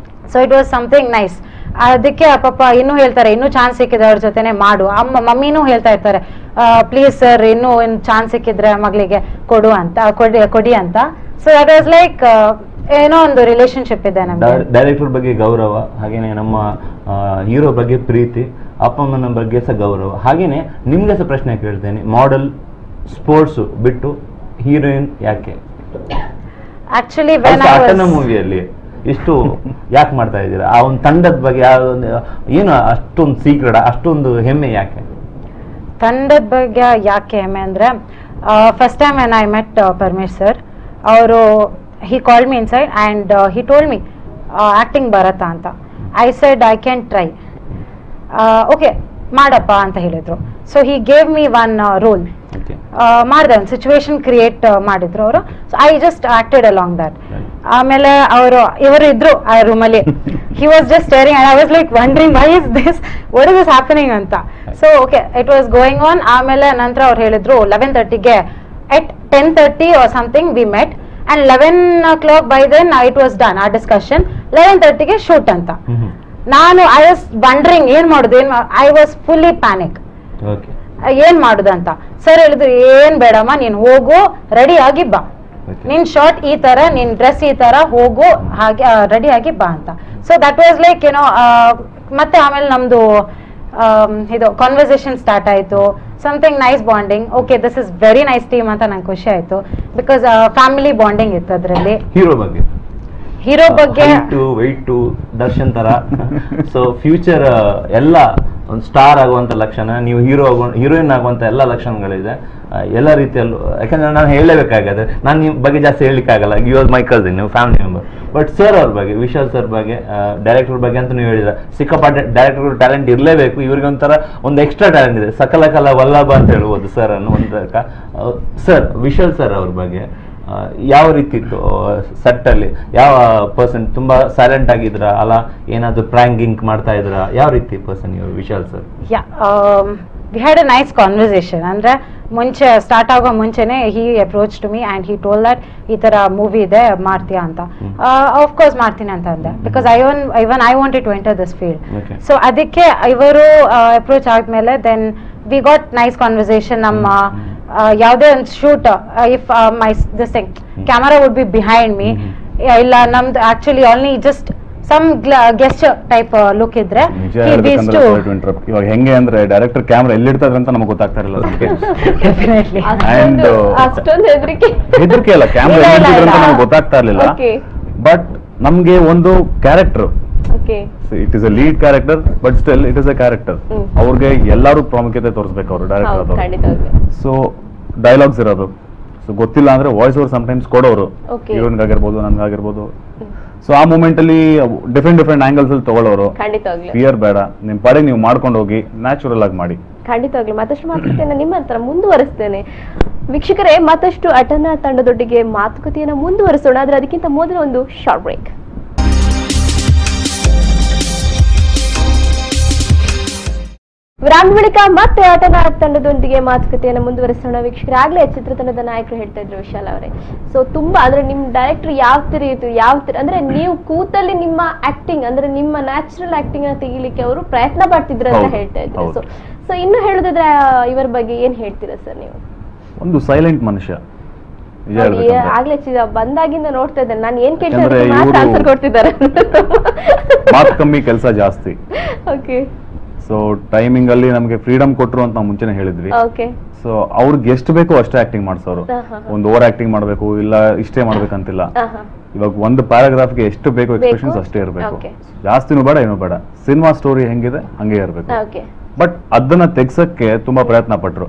So it was something nice. ಅದಕ್ಕೆ ಆ ಪಪ್ಪ ಇನ್ನೂ ಹೇಳ್ತಾರೆ, ಇನ್ನೂ chance ಸಿಕ್ಕಿದ್ರೆ ಅವ್ರ ಜೊತೆನೆ ಮಾಡು. ಮಮ್ಮಿನೂ ಹೇಳ್ತಾ ಇರ್ತಾರೆ, ಪ್ಲೀಸ್ ಸರ್ ಇನ್ನೂ ಒಂದು ಚಾನ್ಸ್ ಸಿಕ್ಕಿದ್ರೆ ಮಗಳಿಗೆ ಕೊಡು ಅಂತ, ಕೊಡಿ ಅಂತ. ಸೊ ದಟ್ ವಾಸ್ ಲೈಕ್ ಏನೋ ಒಂದು ರಿಲೇಶನ್ಶಿಪ್ ಇದೆ ನಮ್ಗೆ. ಡೈರೆಕ್ಟರ್ ಬಗ್ಗೆ ಗೌರವ, ಹಾಗೇನೆ ನಮ್ಮ ಹೀರೋ ಬಗ್ಗೆ ಪ್ರೀತಿ, ಅಪ್ಪ ಅಮ್ಮನ ಬಗ್ಗೆ ಸಹ ಗೌರವ. ಹಾಗೇನೆ ನಿಮ್ಗೆ ಸಹ ಪ್ರಶ್ನೆ ಕೇಳ್ತೇನೆ, ಮಾಡೆಲ್ ಸ್ಪೋರ್ಟ್ಸ್ ಬಿಟ್ಟು ಹೀರೋಯಿನ್ ಯಾಕೆ? ಆಕ್ಚುಲಿ ATANA ಮೂವಿಯಲ್ಲಿ ಇಷ್ಟು ಯಾಕೆ ಮಾಡ್ತಾ ಇದ್ದೀರಾ? ಆ ಒಂದು ತಂಡದ ಬಗ್ಗೆ ಏನು ಅಷ್ಟೊಂದು ಸೀಕ್ರೆಟ್, ಅಷ್ಟೊಂದು ಹೆಮ್ಮೆ ಯಾಕೆ? ತಂಡದ ಬಗ್ಗೆ ಯಾಕೆ ಹೆಮ್ಮೆ ಅಂದ್ರೆ, first time when I met Paramesh sir, ಅವರು he called me inside and he told me acting ಬರತ್ತಾ ಅಂತ. I said I can try. Okay ಮಾಡಪ್ಪ ಅಂತ ಹೇಳಿದ್ರು. So he gave me one role. ಮಾಡಿದೆ, ಒಂದು ಸಿಚುವೇಶನ್ ಕ್ರಿಯೇಟ್ ಮಾಡಿದ್ರು ಅವರು. So I just acted along that. ಆಮೇಲೆ ಇವರು ಇದ್ರು ಆ ರೂಮಲ್ಲಿ. he was just staring and I was like wondering why is this, what is this happening ಅಂತ. So okay it was going on. ಆಮೇಲೆ ನಂತರ ಅವ್ರು ಹೇಳಿದ್ರು 11:30ಗೆ at 10:30 or something we met and 11 o'clock by then it was done our discussion. 11:30ಗೆ shoot ಅಂತ. ನಾನು I was wandering ಏನ್ ಮಾಡುದು, ಐ ವಾಸ್ ಫುಲ್ಲಿ ಪ್ಯಾನಿಕ್, ಏನ್ ಮಾಡುದಂತ. ಸರ್ ಹೇಳಿದ್ರು ಏನ್ ಬೇಡಮ್ಮ, ನೀನ್ ಹೋಗು ರೆಡಿ ಆಗಿ ಬಾ, ನಿನ್ ಶಾರ್ಟ್ ಈ ತರ, ನಿನ್ ಡ್ರೆಸ್ ಈ ತರ, ಹೋಗು ಹಾಗೆ ರೆಡಿ ಆಗಿ ಬಾ ಅಂತ. ಸೊ ದಟ್ ವಾಸ್ ಲೈಕ್ ಏನೋ. ಮತ್ತೆ ಆಮೇಲೆ ನಮ್ದು ಇದು ಕಾನ್ವರ್ಸೇಷನ್ ಸ್ಟಾರ್ಟ್ ಆಯ್ತು. Something nice bonding. Okay, this is very nice team ಅಂತ ನಂಗೆ ಖುಷಿ ಆಯ್ತು, ಬಿಕಾಸ್ ಫ್ಯಾಮಿಲಿ ಬಾಂಡಿಂಗ್ ಇತ್ತು ಅದರಲ್ಲಿ. ಹೀರೋ ಬಗ್ಗೆ ವೈಟು ದರ್ಶನ್ ತರ. ಸೊ ಫ್ಯೂಚರ್ ಎಲ್ಲ ಒಂದು ಸ್ಟಾರ್ ಆಗುವಂತ ಲಕ್ಷಣ, ನೀವು ಹೀರೋಯಿನ್ ಆಗುವಂತ ಎಲ್ಲ ಲಕ್ಷಣಗಳಿದೆ ಎಲ್ಲ ರೀತಿಯಲ್ಲೂ. ಯಾಕಂದ್ರೆ ನಾನು ಹೇಳಲೇಬೇಕಾಗತ್ತೆ, ನಾನು ನಿಮ್ಮ ಬಗ್ಗೆ ಜಾಸ್ತಿ ಹೇಳಲಿಕ್ಕಾಗಲ್ಲ, ಯು ಆರ್ ಮೈ ಕಸಿನ್, ನೀವು ಫ್ಯಾಮಿಲಿ ಮೆಂಬರ್. ಬಟ್ ಸರ್ ಅವ್ರ ಬಗ್ಗೆ, ವಿಶಾಲ್ ಸರ್ ಬಗ್ಗೆ, ಡೈರೆಕ್ಟರ್ ಬಗ್ಗೆ ಅಂತ ನೀವು ಹೇಳಿದ್ರೆ ಸಿಕ್ಕಾಪಟ್ಟೆ ಡೈರೆಕ್ಟರ್ ಟ್ಯಾಲೆಂಟ್ ಇರಲೇಬೇಕು. ಇವ್ರಿಗೆ ಒಂದು ಎಕ್ಸ್ಟ್ರಾ ಟ್ಯಾಲೆಂಟ್ ಇದೆ, ಸಕಲ ಕಲಾ ವಲ್ಲಭ ಅಂತ ಹೇಳ್ಬೋದು ಸರ್ ಅನ್ನು ಒಂದು. ಸರ್ ವಿಶಾಲ್ ಸರ್ ಅವ್ರ ಬಗ್ಗೆ ಯಾವ ರೀತಿ ಇತ್ತು ಸೆಟ್ ಅಲ್ಲಿ? ಯಾವ ಪರ್ಸನ್ ತುಂಬಾ ಸೈಲೆಂಟ್ ಆಗಿದ್ರ ಅಲ್ಲ, ಏನಾದ್ರು ಪ್ರಾಂಕಿಂಗ್ ಮಾಡ್ತಾ ಇದ್ರ? ಯಾವ ರೀತಿ ಪರ್ಸನ್ ಇವರು Vishal sir? We had a nice conversation. ಅಂದ್ರೆ ಮುಂಚೆ ಸ್ಟಾರ್ಟ್ ಆಗೋ ಮುಂಚೆನೆ he approach to me and he told that ಈ ತರ ಮೂವಿ ಇದೆ ಮಾಡ್ತೀಯಾ ಅಂತ. ಆಫ್ ಕೋರ್ಸ್ ಮಾಡ್ತೀನಿ ಅಂತ ಅಂದೆ, because I wanted to enter this field. So ಅದಕ್ಕೆ ಇವರು ಅಪ್ರೋಚ್ ಆದ್ಮೇಲೆ then we got nice conversation. ನಮ್ಮ ಯಾವುದೇ ಒಂದು shoot, if my this thing camera would be behind me, ಇಲ್ಲ ನಮ್ದು actually only just some guest type look ಇದ್ರೆ ಇವಾಗ ಹೆಂಗೆ ಅಂದ್ರೆ ಡೈರೆಕ್ಟರ್ ಕ್ಯಾಮ್ರಾ ಎಲ್ಲಿಡ್ತಾರೆ ಅಂತ ನಮಗೆ ಗೊತ್ತಾಗ್ತಾ ಇರಲಿಲ್ಲ. ಹೆದರಿಕೆ ಅಲ್ಲ, ಕ್ಯಾಮ್ರಾ ಎಲ್ಲಿಡ್ತಾರೆ ಅಂತ ನಮ್ಗೆ ಗೊತ್ತಾಗ್ತಾ ಇರಲಿಲ್ಲ. ಬಟ್ ನಮ್ಗೆ ಒಂದು character, it is a lead character, but still it is a character. ಅವ್ರಿಗೆ ಎಲ್ಲರೂ ಪ್ರಾಮುಖ್ಯತೆ ತೋರಿಸ್ಬೇಕು ಅವರು ಡೈರೆಕ್ಟರ್ ಆದವರು. ಸೊ ಡೈಲಾಗ್ಸ್ ಇರೋದು, ಸೊ ಗೊತ್ತಿಲ್ಲ ಅಂದ್ರೆ ವಾಯ್ಸ್ ಓವರ್ ಸಮ್ಟೈಮ್ಸ್ ಕೊಡೋರು, ಹೀರೋಯಿನ್ ಆಗಿರ್ಬೋದು, ನನ್ಗಾಗಿರ್ಬೋದು. ಸೊ ಆ ಮೂಮೆಂಟ್ ಅಲ್ಲಿ ಡಿಫ್ರೆಂಟ್ ಆಂಗಲ್ಸ್ ಅಲ್ಲಿ ತಗೊಳ್ಳೋರು. ಫಿಯರ್ ಬೇಡ, ನಿಮ್ ಪಾಡಿಗೆ ನೀವು ಮಾಡ್ಕೊಂಡು ಹೋಗಿ ನ್ಯಾಚುರಲ್ ಆಗಿ ಮಾಡಿ. ಖಂಡಿತವಾಗ್ಲಿ ಮತ್ತಷ್ಟು ಮಾತುಕತೆಯನ್ನ ನಿಮ್ಮ ಹತ್ರ ಮುಂದುವರಿಸ್ತೇನೆ. ವೀಕ್ಷಕರೇ, ಮತ್ತಷ್ಟು ಅಟನಾ ತಂಡದೊಟ್ಟಿಗೆ ಮಾತುಕತೆಯನ್ನ ಮುಂದುವರಿಸೋಣ. ಆದ್ರೆ ಅದಕ್ಕಿಂತ ಮೊದಲು ಒಂದು ಶಾರ್ಟ್ ಬ್ರೇಕ್. ವಿರಾಮ ಬಳಿಕ ಮತ್ತೆ ಅಟನಾ ತಂಡದೊಂದಿಗೆ ಮಾತುಕತೆಯನ್ನು ಮುಂದುವರಿಸೋಣ. ವೀಕ್ಷಕರೇ, ಆಗ್ಲೇ ಚಿತ್ರತಂಡದ ನಾಯಕರು ಹೇಳ್ತಾ ಇದ್ರು ವಿಶಾಲ್ ಅವರೇ, ಸೊ ತುಂಬಾ ಅಂದ್ರೆ ನಿಮ್ ಡೈರೆಕ್ಟರ್ ಯಾವ ತರ ಇತ್ತು, ಅಂದ್ರೆ ನೀವು ಕೂತಲ್ಲಿ ನಿಮ್ಮ ಆಕ್ಟಿಂಗ್ ಅಂದ್ರೆ ನಿಮ್ಮ ನ್ಯಾಚುರಲ್ ಆಕ್ಟಿಂಗ್ ಅನ್ನ ತೆಗಿಲಿಕ್ಕೆ ಅವರು ಪ್ರಯತ್ನ ಪಡ್ತಿದ್ರು ಅಂತ ಹೇಳ್ತಾ ಇದ್ರು. ಸೊ ಇನ್ನು ಹೇಳುದಿದ್ರೆ ಇವರ ಬಗ್ಗೆ ಏನ್ ಹೇಳ್ತೀರಾ ಸರ್ ನೀವು? ಒಂದು ಸೈಲೆಂಟ್ ಮನುಷ್ಯ. ಆಗ್ಲೇ ಬಂದಾಗಿಂದ ನೋಡ್ತಾ ಇದ್ದೇನೆ ನಾನು, ಏನ್ ಕೇಳ್ತಾರೆ ಆನ್ಸರ್ ಕೊಡ್ತಿದ್ದಾರೆ, ಮಾತು ಕಮ್ಮಿ ಕೆಲಸ ಜಾಸ್ತಿ. ಓಕೆ. ಸೊ ಟೈಮಿಂಗ್ ಅಲ್ಲಿ ನಮಗೆ ಫ್ರೀಡಮ್ ಕೊಟ್ರು ಅಂತ ನಾವು ಮುಂಚೆನೆ ಹೇಳಿದ್ವಿ. ಸೊ ಅವ್ರಿಗೆ ಎಷ್ಟು ಬೇಕೋ ಅಷ್ಟೇ ಆಕ್ಟಿಂಗ್ ಮಾಡ್ಸೋರು. ಒಂದು ಓವರ್ ಆಕ್ಟಿಂಗ್ ಮಾಡ್ಬೇಕು ಇಲ್ಲ ಇಷ್ಟೇ ಮಾಡ್ಬೇಕಂತಿಲ್ಲ. ಇವಾಗ ಒಂದು ಪ್ಯಾರಾಗ್ರಾಫ್ಗೆ ಎಷ್ಟು ಬೇಕೋ ಎಕ್ಸ್ಪ್ರೆಷನ್ಸ್ ಅಷ್ಟೇ ಇರಬೇಕು, ಜಾಸ್ತಿನೂ ಬೇಡ ಏನೂ ಬೇಡ. ಸಿನಿಮಾ ಸ್ಟೋರಿ ಹೆಂಗಿದೆ ಹಂಗೆ ಇರಬೇಕು. ಬಟ್ ಅದನ್ನ ತೆಗ್ಸಕ್ಕೆ ತುಂಬಾ ಪ್ರಯತ್ನ ಪಟ್ರು.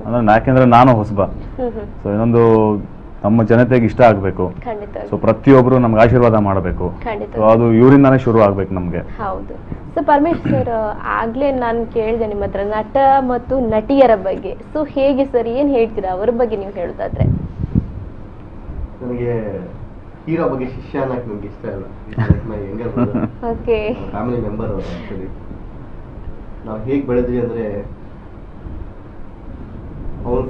ಅಂದ್ರೆ ಯಾಕೆಂದ್ರೆ ನಾನು ಹೊಸಬ, ಸೊ ಇನ್ನೊಂದು ನಮ್ಮ ಜನತೆಗೆ ಇಷ್ಟ ಆಗ್ಬೇಕು. ಸೊ ಪ್ರತಿಯೊಬ್ರು ನಮ್ಗೆ ಆಶೀರ್ವಾದ ಮಾಡಬೇಕು. ಸೊ ಅದು ಇವರಿಂದಾನೇ ಶುರು ಆಗ್ಬೇಕು ನಮ್ಗೆ. ಹೌದು. ಸೊ ಪರಮೇಶ್ ಸರ್, ಆಗ್ಲೇ ನಾನು ಕೇಳಿದೆ ನಿಮ್ಮ ಹತ್ರ ನಟ ಮತ್ತು ನಟಿಯರ ಬಗ್ಗೆ. ಸೊ ಹೇಗೆ ಸರ್, ಏನ್ ಹೇಳ್ತೀರಾ ಅವರ ಬಗ್ಗೆ ನೀವು ಹೇಳೋದಾದ್ರೆ? ನನಗೆ ಹೀರೋ ಬಗ್ಗೆ ಶಿಷ್ಯ ಅನ್ನಕ್ಕೆ ನಂಗೆ ಇಷ್ಟ ಇಲ್ಲ. ಓಕೆ. ಫ್ಯಾಮಿಲಿ ಮೆಂಬರ್ ಅವರು. ಆಕ್ಚುಲಿ ನಾವು ಹೇಗೆ ಬೆಳೆದ್ವಿ ಅಂದ್ರೆ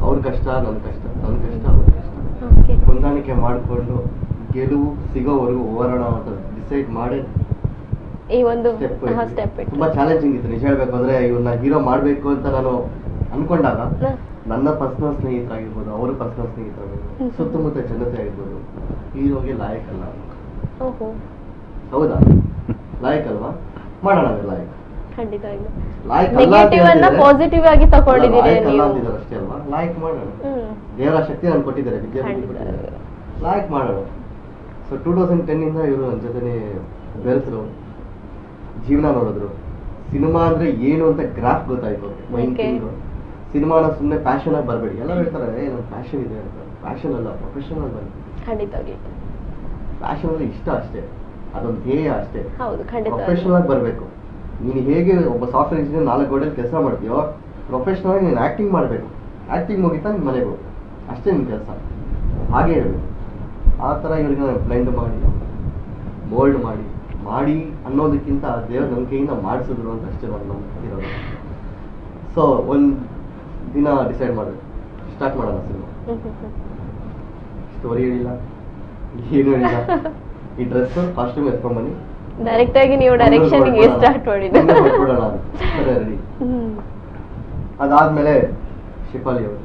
ಅವ್ರ ಕಷ್ಟ ನನ್ನ ಕಷ್ಟ, ನನ್ನ ಕಷ್ಟ ಅವ್ರ ಕಷ್ಟ, ಹೊಂದಾಣಿಕೆ ಮಾಡಿಕೊಂಡು ಗೆಲುವು ಸಿಗೋವರೆಗೂ ಹೋರಾಡೋಣ ಅಂತ ಡಿಸೈಡ್ ಮಾಡಿ ಈ ಒಂದು ಸ್ಟೆಪ್ ತುಂಬಾ ಚಾಲೆಂಜಿಂಗ್ ಇತ್ತು. ನಿಜ ಹೇಳ್ಬೇಕು ಅಂದ್ರೆ ಇವ್ರನ್ನ ಹೀರೋ ಮಾಡ್ಬೇಕು ಅಂತ ನಾನು ಅನ್ಕೊಂಡಾಗ ನನ್ನ ಪರ್ಸನಲ್ ಸ್ನೇಹಿತರಾಗಿರ್ಬೋದು, ಅವರು ಪರ್ಸನಲ್ ಸ್ನೇಹಿತರಾಗಿರ್ಬೋದು, ಸುತ್ತಮುತ್ತ ಜನತೆ ಆಗಿರ್ಬೋದು, ಹೀರೋಗೆ ಲಾಯಕ್ ಅಲ್ಲ. ಹೌದಾ? ಲಾಯಕ್ ಅಲ್ವಾ? ಮಾಡೋಣ ಲಾಯಕ್. ನೆಗೆಟಿವ್ ಅನ್ನ ಪಾಸಿಟಿವ್ ಆಗಿ ತಗೊಂಡಿದ್ದೀರಿ ನೀವು ಅಷ್ಟೇ ಅಲ್ವಾ? ಲಾಯಕ್ ಮಾಡೋಣ. ದೇವರ ಶಕ್ತಿ ನಾನು ಕೊಟ್ಟಿದ್ದಾರೆ, ಲಾಯಕ್ ಮಾಡೋಣ. ಸೊ 2010 ಇಂದ ಇವರು ನನ್ನ ಜೊತೆನೆ ಬೆರೆತರು, ಜೀವನ ನೋಡಿದ್ರು. ಸಿನಿಮಾ ಅಂದ್ರೆ ಏನು ಅಂತ ಗ್ರಾಫ್ ಗೊತ್ತಾಯ್ತು. ಸಿನಿಮಾನ ಸುಮ್ಮನೆ ಪ್ಯಾಷನ್ ಆಗಿ ಬರಬೇಡಿ. ಎಲ್ಲ ಹೇಳ್ತಾರೆ ನನ್ನ ಪ್ಯಾಷನ್ ಇದೆ ಅಂತ. ಪ್ಯಾಷನ್ ಅಲ್ಲ, ಪ್ರೊಫೆಷನಲ್ ಬನ್ನಿ. ಪ್ಯಾಷನ್ ಅಲ್ಲಿ ಇಷ್ಟ ಅಷ್ಟೇ, ಅದೊಂದು ಧ್ಯೇಯ ಅಷ್ಟೇ. ಪ್ರೊಫೆಷನಲ್ ಆಗಿ ಬರಬೇಕು. ನೀನು ಹೇಗೆ ಒಬ್ಬ ಸಾಫ್ಟ್ವೇರ್ ಇಂಜಿನಿಯರ್ 4 ಗೋಡೆಯಲ್ಲಿ ಕೆಲಸ ಮಾಡ್ತೀಯೋ, ಪ್ರೊಫೆಷನಲ್ ಆಗಿ ನೀನು ಆಕ್ಟಿಂಗ್ ಮಾಡಬೇಕು. ಆಕ್ಟಿಂಗ್ ಮುಗಿತಾ ನಿನ್ನ ಮನೆಗೆ ಹೋಗು, ಅಷ್ಟೇ ನಿನ್ನ ಕೆಲಸ. ಹಾಗೆ ಹೇಳ್ಬೇಕು. ಆ ಥರ ಇವ್ರಿಗೆ ನಾನು ಬ್ಲೆಂಡ್ ಮಾಡಿ ಮೋಲ್ಡ್ ಮಾಡಿ ಅನ್ನೋದಕ್ಕಿಂತ ದೇವ್ರ ನಂಬಿಕೆಯಿಂದ ಮಾಡಿಸಿದ್ರು ಅಂತ ಅಷ್ಟೇ ನಾನು ನಂಬಿರೋದು. ಸೊ ಒಂದು ದಿನ ಡಿಸೈಡ್ ಮಾಡಿದೆ, ಸ್ಟಾರ್ಟ್ ಮಾಡೋಣ ಸಿನಿಮಾ. ಸ್ಟೋರಿ ಹೇಳಿಲ್ಲ, ಏನು ಹೇಳಿಲ್ಲ. ಈ ಡ್ರೆಸ್ ಕಾಸ್ಟ್ಯೂಮ್ ಎತ್ಕೊಂಡ್ಬನ್ನಿ, ಡೈರೆಕ್ಟ್ ಆಗಿ ನೀವು ಡೈರೆಕ್ಷನ್ ಸ್ಟಾರ್ಟ್ ಮಾಡಿದ್ರಿ. ಅದಾದ್ಮೇಲೆ ಶಿಫಾಲಿ ಅವರು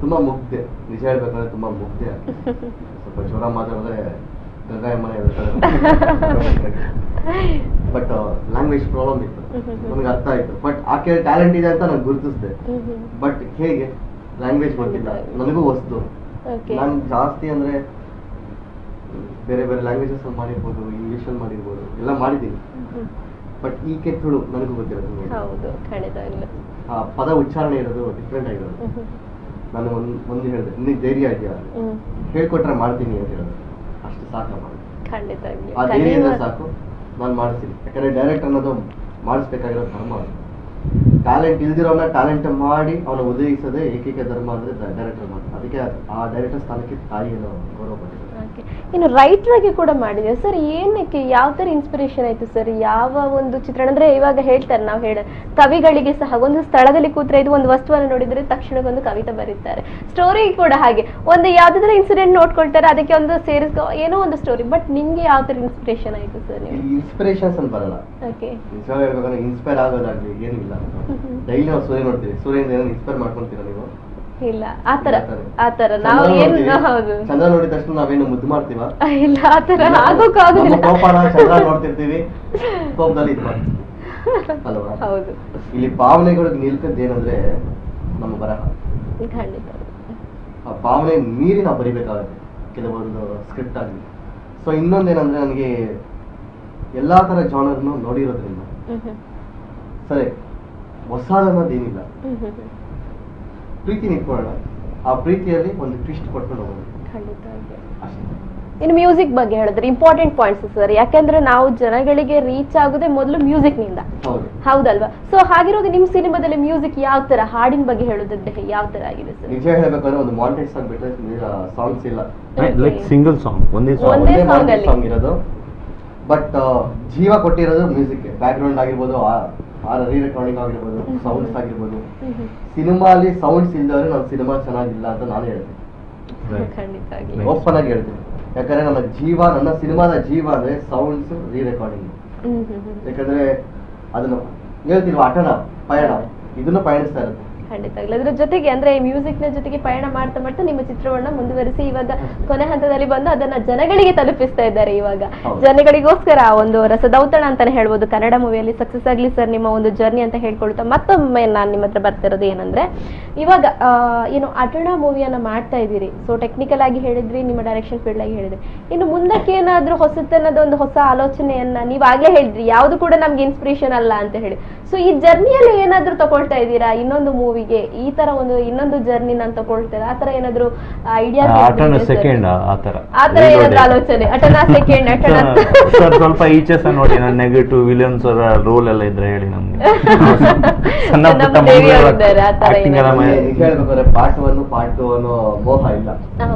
ತುಂಬಾ ಮುಗ್ಧೆ, ನಿಜ ಹೇಳ್ಬೇಕಂದ್ರೆ ತುಂಬಾ ಮುಗ್ಧೆ. ಸ್ವಲ್ಪ ಜೋರ ಮಾತಾಡಿದ್ರೆ ಗಂಗಾಯಮ್ಮನೆ ಹೇಳ್ತಾರೆ. ಬಟ್ ಲ್ಯಾಂಗ್ವೇಜ್ ಪ್ರಾಬ್ಲಮ್ ಇತ್ತು, ನನಗೆ ಅರ್ಥ ಆಯ್ತು. ಬಟ್ ಆಕೆ ಟ್ಯಾಲೆಂಟ್ ಇದೆ ಅಂತ ನಾನು ಗುರುತಿಸಿದೆ. ಬಟ್ ಹೇಗೆ ಲ್ಯಾಂಗ್ವೇಜ್ ಗೊತ್ತಿಲ್ಲ, ನನಗೂ ಹೊಸ್ತು. ನಾನು ಜಾಸ್ತಿ ಅಂದ್ರೆ ಬೇರೆ ಬೇರೆ ಲ್ಯಾಂಗ್ವೇಜಸ್ ಅಲ್ಲಿ ಮಾಡಿರ್ಬೋದು, ಇಂಗ್ಲಿಷ್ ಅಲ್ಲಿ ಮಾಡಿರ್ಬೋದು, ಎಲ್ಲ ಮಾಡಿದ್ದೀನಿ. ಬಟ್ ಈ ತುಳು ನನಗೂ ಗೊತ್ತಿರೋದು, ಆ ಪದ ಉಚ್ಚಾರಣೆ ಇರೋದು ಡಿಫ್ರೆಂಟ್ ಆಗಿರೋದು. ನಾನು ಒಂದು ಹೇಳಿದೆ, ನಿನಗೆ ಧೈರ್ಯ ಇದೆಯಾ, ಹೇಳ್ಕೊಟ್ರೆ ಮಾಡ್ತೀನಿ ಅಂತ ಹೇಳೋದು, ಅಷ್ಟು ಸಾಕಮ್ಮ. ಆ ಧೈರ್ಯ ಇದ್ರೆ ಸಾಕು, ನಾನು ಮಾಡಿಸ್ತೀನಿ. ಯಾಕಂದ್ರೆ ಡೈರೆಕ್ಟ್ ಅನ್ನೋದು ಮಾಡಿಸ್ಬೇಕಾಗಿರೋ ಧರ್ಮ. ಟ್ಯಾಲೆಂಟ್ ಇಲ್ದಿರೋನ ಟ್ಯಾಲೆಂಟ್ ಮಾಡಿ ಅವನ ಉದಯಿಸೋದೇ ಏಕೈಕ ಧರ್ಮ ಅಂದ್ರೆ ಡೈರೆಕ್ಟರ್ ಮಾತ್ರ. ಅದಕ್ಕೆ ಆ ಡೈರೆಕ್ಟರ್ ಸ್ಥಾನಕ್ಕೆ ತಾಯಿಯನ್ನು ಗೌರವ ಪಟ್ಟಿದ್ದಾರೆ. ಇನ್ನು ರೈಟರ್ಗೆ ಕೂಡ ಮಾಡಿದೆ ಸರ್. ಏನಕ್ಕೆ, ಯಾವ ತರ ಇನ್ಸ್ಪಿರೇಷನ್ ಆಯ್ತು ಸರ್? ಯಾವ ಒಂದು ಚಿತ್ರಣ ಅಂದ್ರೆ ಇವಾಗ ಹೇಳ್ತಾರೆ, ನಾವು ಕವಿಗಳಿಗೆ ಸಹ ಒಂದು ಸ್ಥಳದಲ್ಲಿ ಕೂತ್ರೆ ಇದು ಒಂದು ವಸ್ತುವನ್ನು ನೋಡಿದ್ರೆ ತಕ್ಷಣಕ್ಕೊಂದು ಕವಿತೆ ಬರೀತಾರೆ. ಸ್ಟೋರಿ ಕೂಡ ಹಾಗೆ ಒಂದು ಯಾವ್ದಾದ್ರು ಇನ್ಸಿಡೆಂಟ್ ನೋಡ್ಕೊಳ್ತಾರೆ, ಅದಕ್ಕೆ ಒಂದು ಸೇರಿಸ್ಕೊ ಏನೋ ಒಂದು ಸ್ಟೋರಿ. ಬಟ್ ನಿಮ್ಗೆ ಯಾವ ತರ ಇನ್ಸ್ಪಿರೇಷನ್ ಆಯ್ತು ಸರ್? ಇನ್ಸ್ಪಿರೇಷನ್ಸ್ ಅಂತ ಬರಲ್ಲ, ಇನ್ಸ್ಪೈರ್ ಆಗೋದಾಗ್ಲಿ ಏನಿಲ್ಲ. ಡೈಲಿ ನಾವು ಸೂರ್ಯ ನೋಡ್ತೀವಿ, ಸೂರ್ಯದಿಂದ ಏನೋ ಇನ್ಸ್ಪೈರ್ ಮಾಡ್ಕೊಂತೀರಾ ನೀವು? ಇಲ್ಲ, ಆತರ ನಾವು ಏನು ಚಂದ್ರ ನೋಡಿದ ತಕ್ಷಣ ನಾವೇನು ಮುದ್ದು ಮಾಡ್ತೀವ? ಇಲ್ಲ, ಆತರ ಆಗೋಕ್ಕಾಗೋದಿಲ್ಲ. ಕೋಪನ ಚಂದ್ರ ನೋಡ್ತಿರ್ತೀವಿ, ಕೋಪದಲ್ಲಿ ಇದು ಮಾಡ್ತೀವಿ ಅಲ್ವಾ? ಹೌದು. ಇಲ್ಲಿ ಭಾವನೆಗಳಿಗೆ ನಿಲ್ಕದ್ದು ಏನಂದ್ರೆ ನಮ್ಮ ಬರಹ. ಖಂಡಿತ ಆ ಭಾವನೆ ಮೀರಿ ನಾವು ಬರಿಬೇಕಾಗುತ್ತೆ ಕೆಲವೊಂದು ಸ್ಕ್ರಿಪ್ಟ್ ಆಗಲಿ. ಸೊ ಇನ್ನೊಂದೇನಂದ್ರೆ ನನಗೆ ಎಲ್ಲಾ ತರ ಜಾನರ್ನು ನೋಡಿರೋದ್ರಿಂದ ಸರಿ ಹೊಸದನ್ನೋದೇನಿಲ್ಲ, ಪ್ರೀತಿ ನಿಂತ್ಕೊಳ್ಳೋಣ, ಆ ಪ್ರೀತಿಯಲ್ಲಿ ಒಂದು ಟ್ವಿಸ್ಟ್ ಕೊಟ್ಕೊಂಡು ಹೋಗೋಣ. ಇನ್ನು ಮ್ಯೂಸಿಕ್ ಬಗ್ಗೆ ಹೇಳಿದ್ರೆ ಇಂಪಾರ್ಟೆಂಟ್ ಪಾಯಿಂಟ್ಸ್ ಸರ್. ಯಾಕಂದ್ರೆ ನಾವು ಜನಗಳಿಗೆ ರೀಚ್ ಆಗೋದೇ ಮೊದಲು ಮ್ಯೂಸಿಕ್ ನಿಂದ, ಹೌದಲ್ವಾ? ಸೊ ಹಾಗಿರುವಾಗ ನಿಮ್ ಸಿನಿಮಾದಲ್ಲಿ ಮ್ಯೂಸಿಕ್ ಯಾವ ತರ, ಹಾಡಿನ ಬಗ್ಗೆ ಹೇಳೋದಿದ್ರೆ ಯಾವ ತರ ಆಗಿದೆ ಸರ್? ನಿಜ ಹೇಳ್ಬೇಕಂದ್ರೆ ಒಂದು ಮಾಂಟೇಜ್ ಸಾಂಗ್ ಬಿಟ್ಟರೆ ಸಾಂಗ್ಸ್ ಇಲ್ಲ, ಲೈಕ್ ಸಿಂಗಲ್ ಸಾಂಗ್, ಒಂದೇ ಸಾಂಗ್ ಇರೋದು. ಬಟ್ ಜೀವ ಕೊಟ್ಟಿರೋದು ಮ್ಯೂಸಿಕ್, ಬ್ಯಾಕ್ ಗ್ರೌಂಡ್ ಆಗಿರ್ಬೋದು, ರೀ ರೆಕಾರ್ಡಿಂಗ್ ಆಗಿರ್ಬೋದು, ಸೌಂಡ್ಸ್ ಆಗಿರ್ಬೋದು. ಸಿನಿಮಾ ಅಲ್ಲಿ ಸೌಂಡ್ಸ್ ಇಲ್ದವ್ರೆ ನಾನು ಸಿನಿಮಾ ಚೆನ್ನಾಗಿಲ್ಲ ಅಂತ ನಾನು ಹೇಳ್ತೀನಿ, ಓಪನ್ ಆಗಿ ಹೇಳ್ತೀನಿ. ಯಾಕಂದ್ರೆ ನನ್ನ ಜೀವ, ನನ್ನ ಸಿನಿಮಾದ ಜೀವ ಅಂದ್ರೆ ಸೌಂಡ್ಸ್, ರೀ ರೆಕಾರ್ಡಿಂಗ್. ಯಾಕಂದ್ರೆ ಅದನ್ನು ಹೇಳ್ತಿಲ್ವ, ಅಟನ ಪಯಣ, ಇದನ್ನು ಪಯಣಿಸ್ತಾ ಇರುತ್ತೆ. ಖಂಡಿತ ಅದ್ರ ಜೊತೆಗೆ ಅಂದ್ರೆ ಮ್ಯೂಸಿಕ್ ನ ಜೊತೆಗೆ ಪಯಣ ಮಾಡ್ತಾ ಮಾಡ್ತಾ ನಿಮ್ಮ ಚಿತ್ರವನ್ನ ಮುಂದುವರಿಸಿ ಇವಾಗ ಕೊನೆ ಹಂತದಲ್ಲಿ ಬಂದು ಅದನ್ನ ಜನಗಳಿಗೆ ತಲುಪಿಸ್ತಾ ಇದ್ದಾರೆ. ಇವಾಗ ಜನಗಳಿಗೋಸ್ಕರ ಒಂದು ರಸದೌತಣ ಅಂತಾನೆ ಹೇಳ್ಬೋದು. ಕನ್ನಡ ಮೂವಿಯಲ್ಲಿ ಸಕ್ಸಸ್ ಆಗ್ಲಿ ಸರ್ ನಿಮ್ಮ ಒಂದು ಜರ್ನಿ ಅಂತ ಹೇಳ್ಕೊಳ್ತಾ ಮತ್ತೊಮ್ಮೆ ನಾನು ನಿಮ್ಮ ಹತ್ರ ಬರ್ತಿರೋದು ಏನಂದ್ರೆ, ಇವಾಗ ಏನು ಅಟಣ ಮೂವಿಯನ್ನ ಮಾಡ್ತಾ ಇದ್ದೀರಿ. ಸೊ ಟೆಕ್ನಿಕಲ್ ಆಗಿ ಹೇಳಿದ್ರಿ, ನಿಮ್ಮ ಡೈರೆಕ್ಷನ್ ಫೀಲ್ಡ್ ಆಗಿ ಹೇಳಿದ್ರಿ. ಇನ್ನು ಮುಂದಕ್ಕೆ ಏನಾದ್ರೂ ಹೊಸತನದ ಒಂದು ಹೊಸ ಆಲೋಚನೆಯನ್ನ ನೀವಾಗ್ಲೇ ಹೇಳಿದ್ರಿ, ಯಾವ್ದು ಕೂಡ ನಮ್ಗೆ ಇನ್ಸ್ಪಿರೇಷನ್ ಅಲ್ಲ ಅಂತ ಹೇಳಿ. ಸೊ ಈ ಜರ್ನಿಯಲ್ಲಿ ಏನಾದ್ರೂ ತಗೊಳ್ತಾ ಇದ್ದೀರಾ? ಇನ್ನೊಂದು ಮೂವಿಗೆ ಈ ತರ ಒಂದು ಇನ್ನೊಂದು ಜರ್ನಿ ನಾನು ತಗೊಳ್ತೇನೆ, ಆತರ ಏನಾದ್ರು ಐಡಿಯಾ? ಸೆಕೆಂಡ್ ಆತರ ಏನಾದ್ರು ಆಲೋಚನೆ? ಅಟನ ಸೆಕೆಂಡ್, ಅಟನ ಸ್ವಲ್ಪ ಈಚೆ ಸಹ ನೋಡಿ, ನಾನು ನೆಗೆಟಿವ್ ವಿಲಿಯನ್ಸ್ ಅವರ ರೋಲ್ ಎಲ್ಲ ಇದ್ರೆ ಹೇಳಿ ನಮ್ಗೆ. ಹೇಳ್ಬೇಕಾದ್ರೆ ಪಾರ್ಟ್ 1 ಪಾರ್ಟ್ 2 ಅನ್ನೋ ಮೋಹ ಇಲ್ಲ,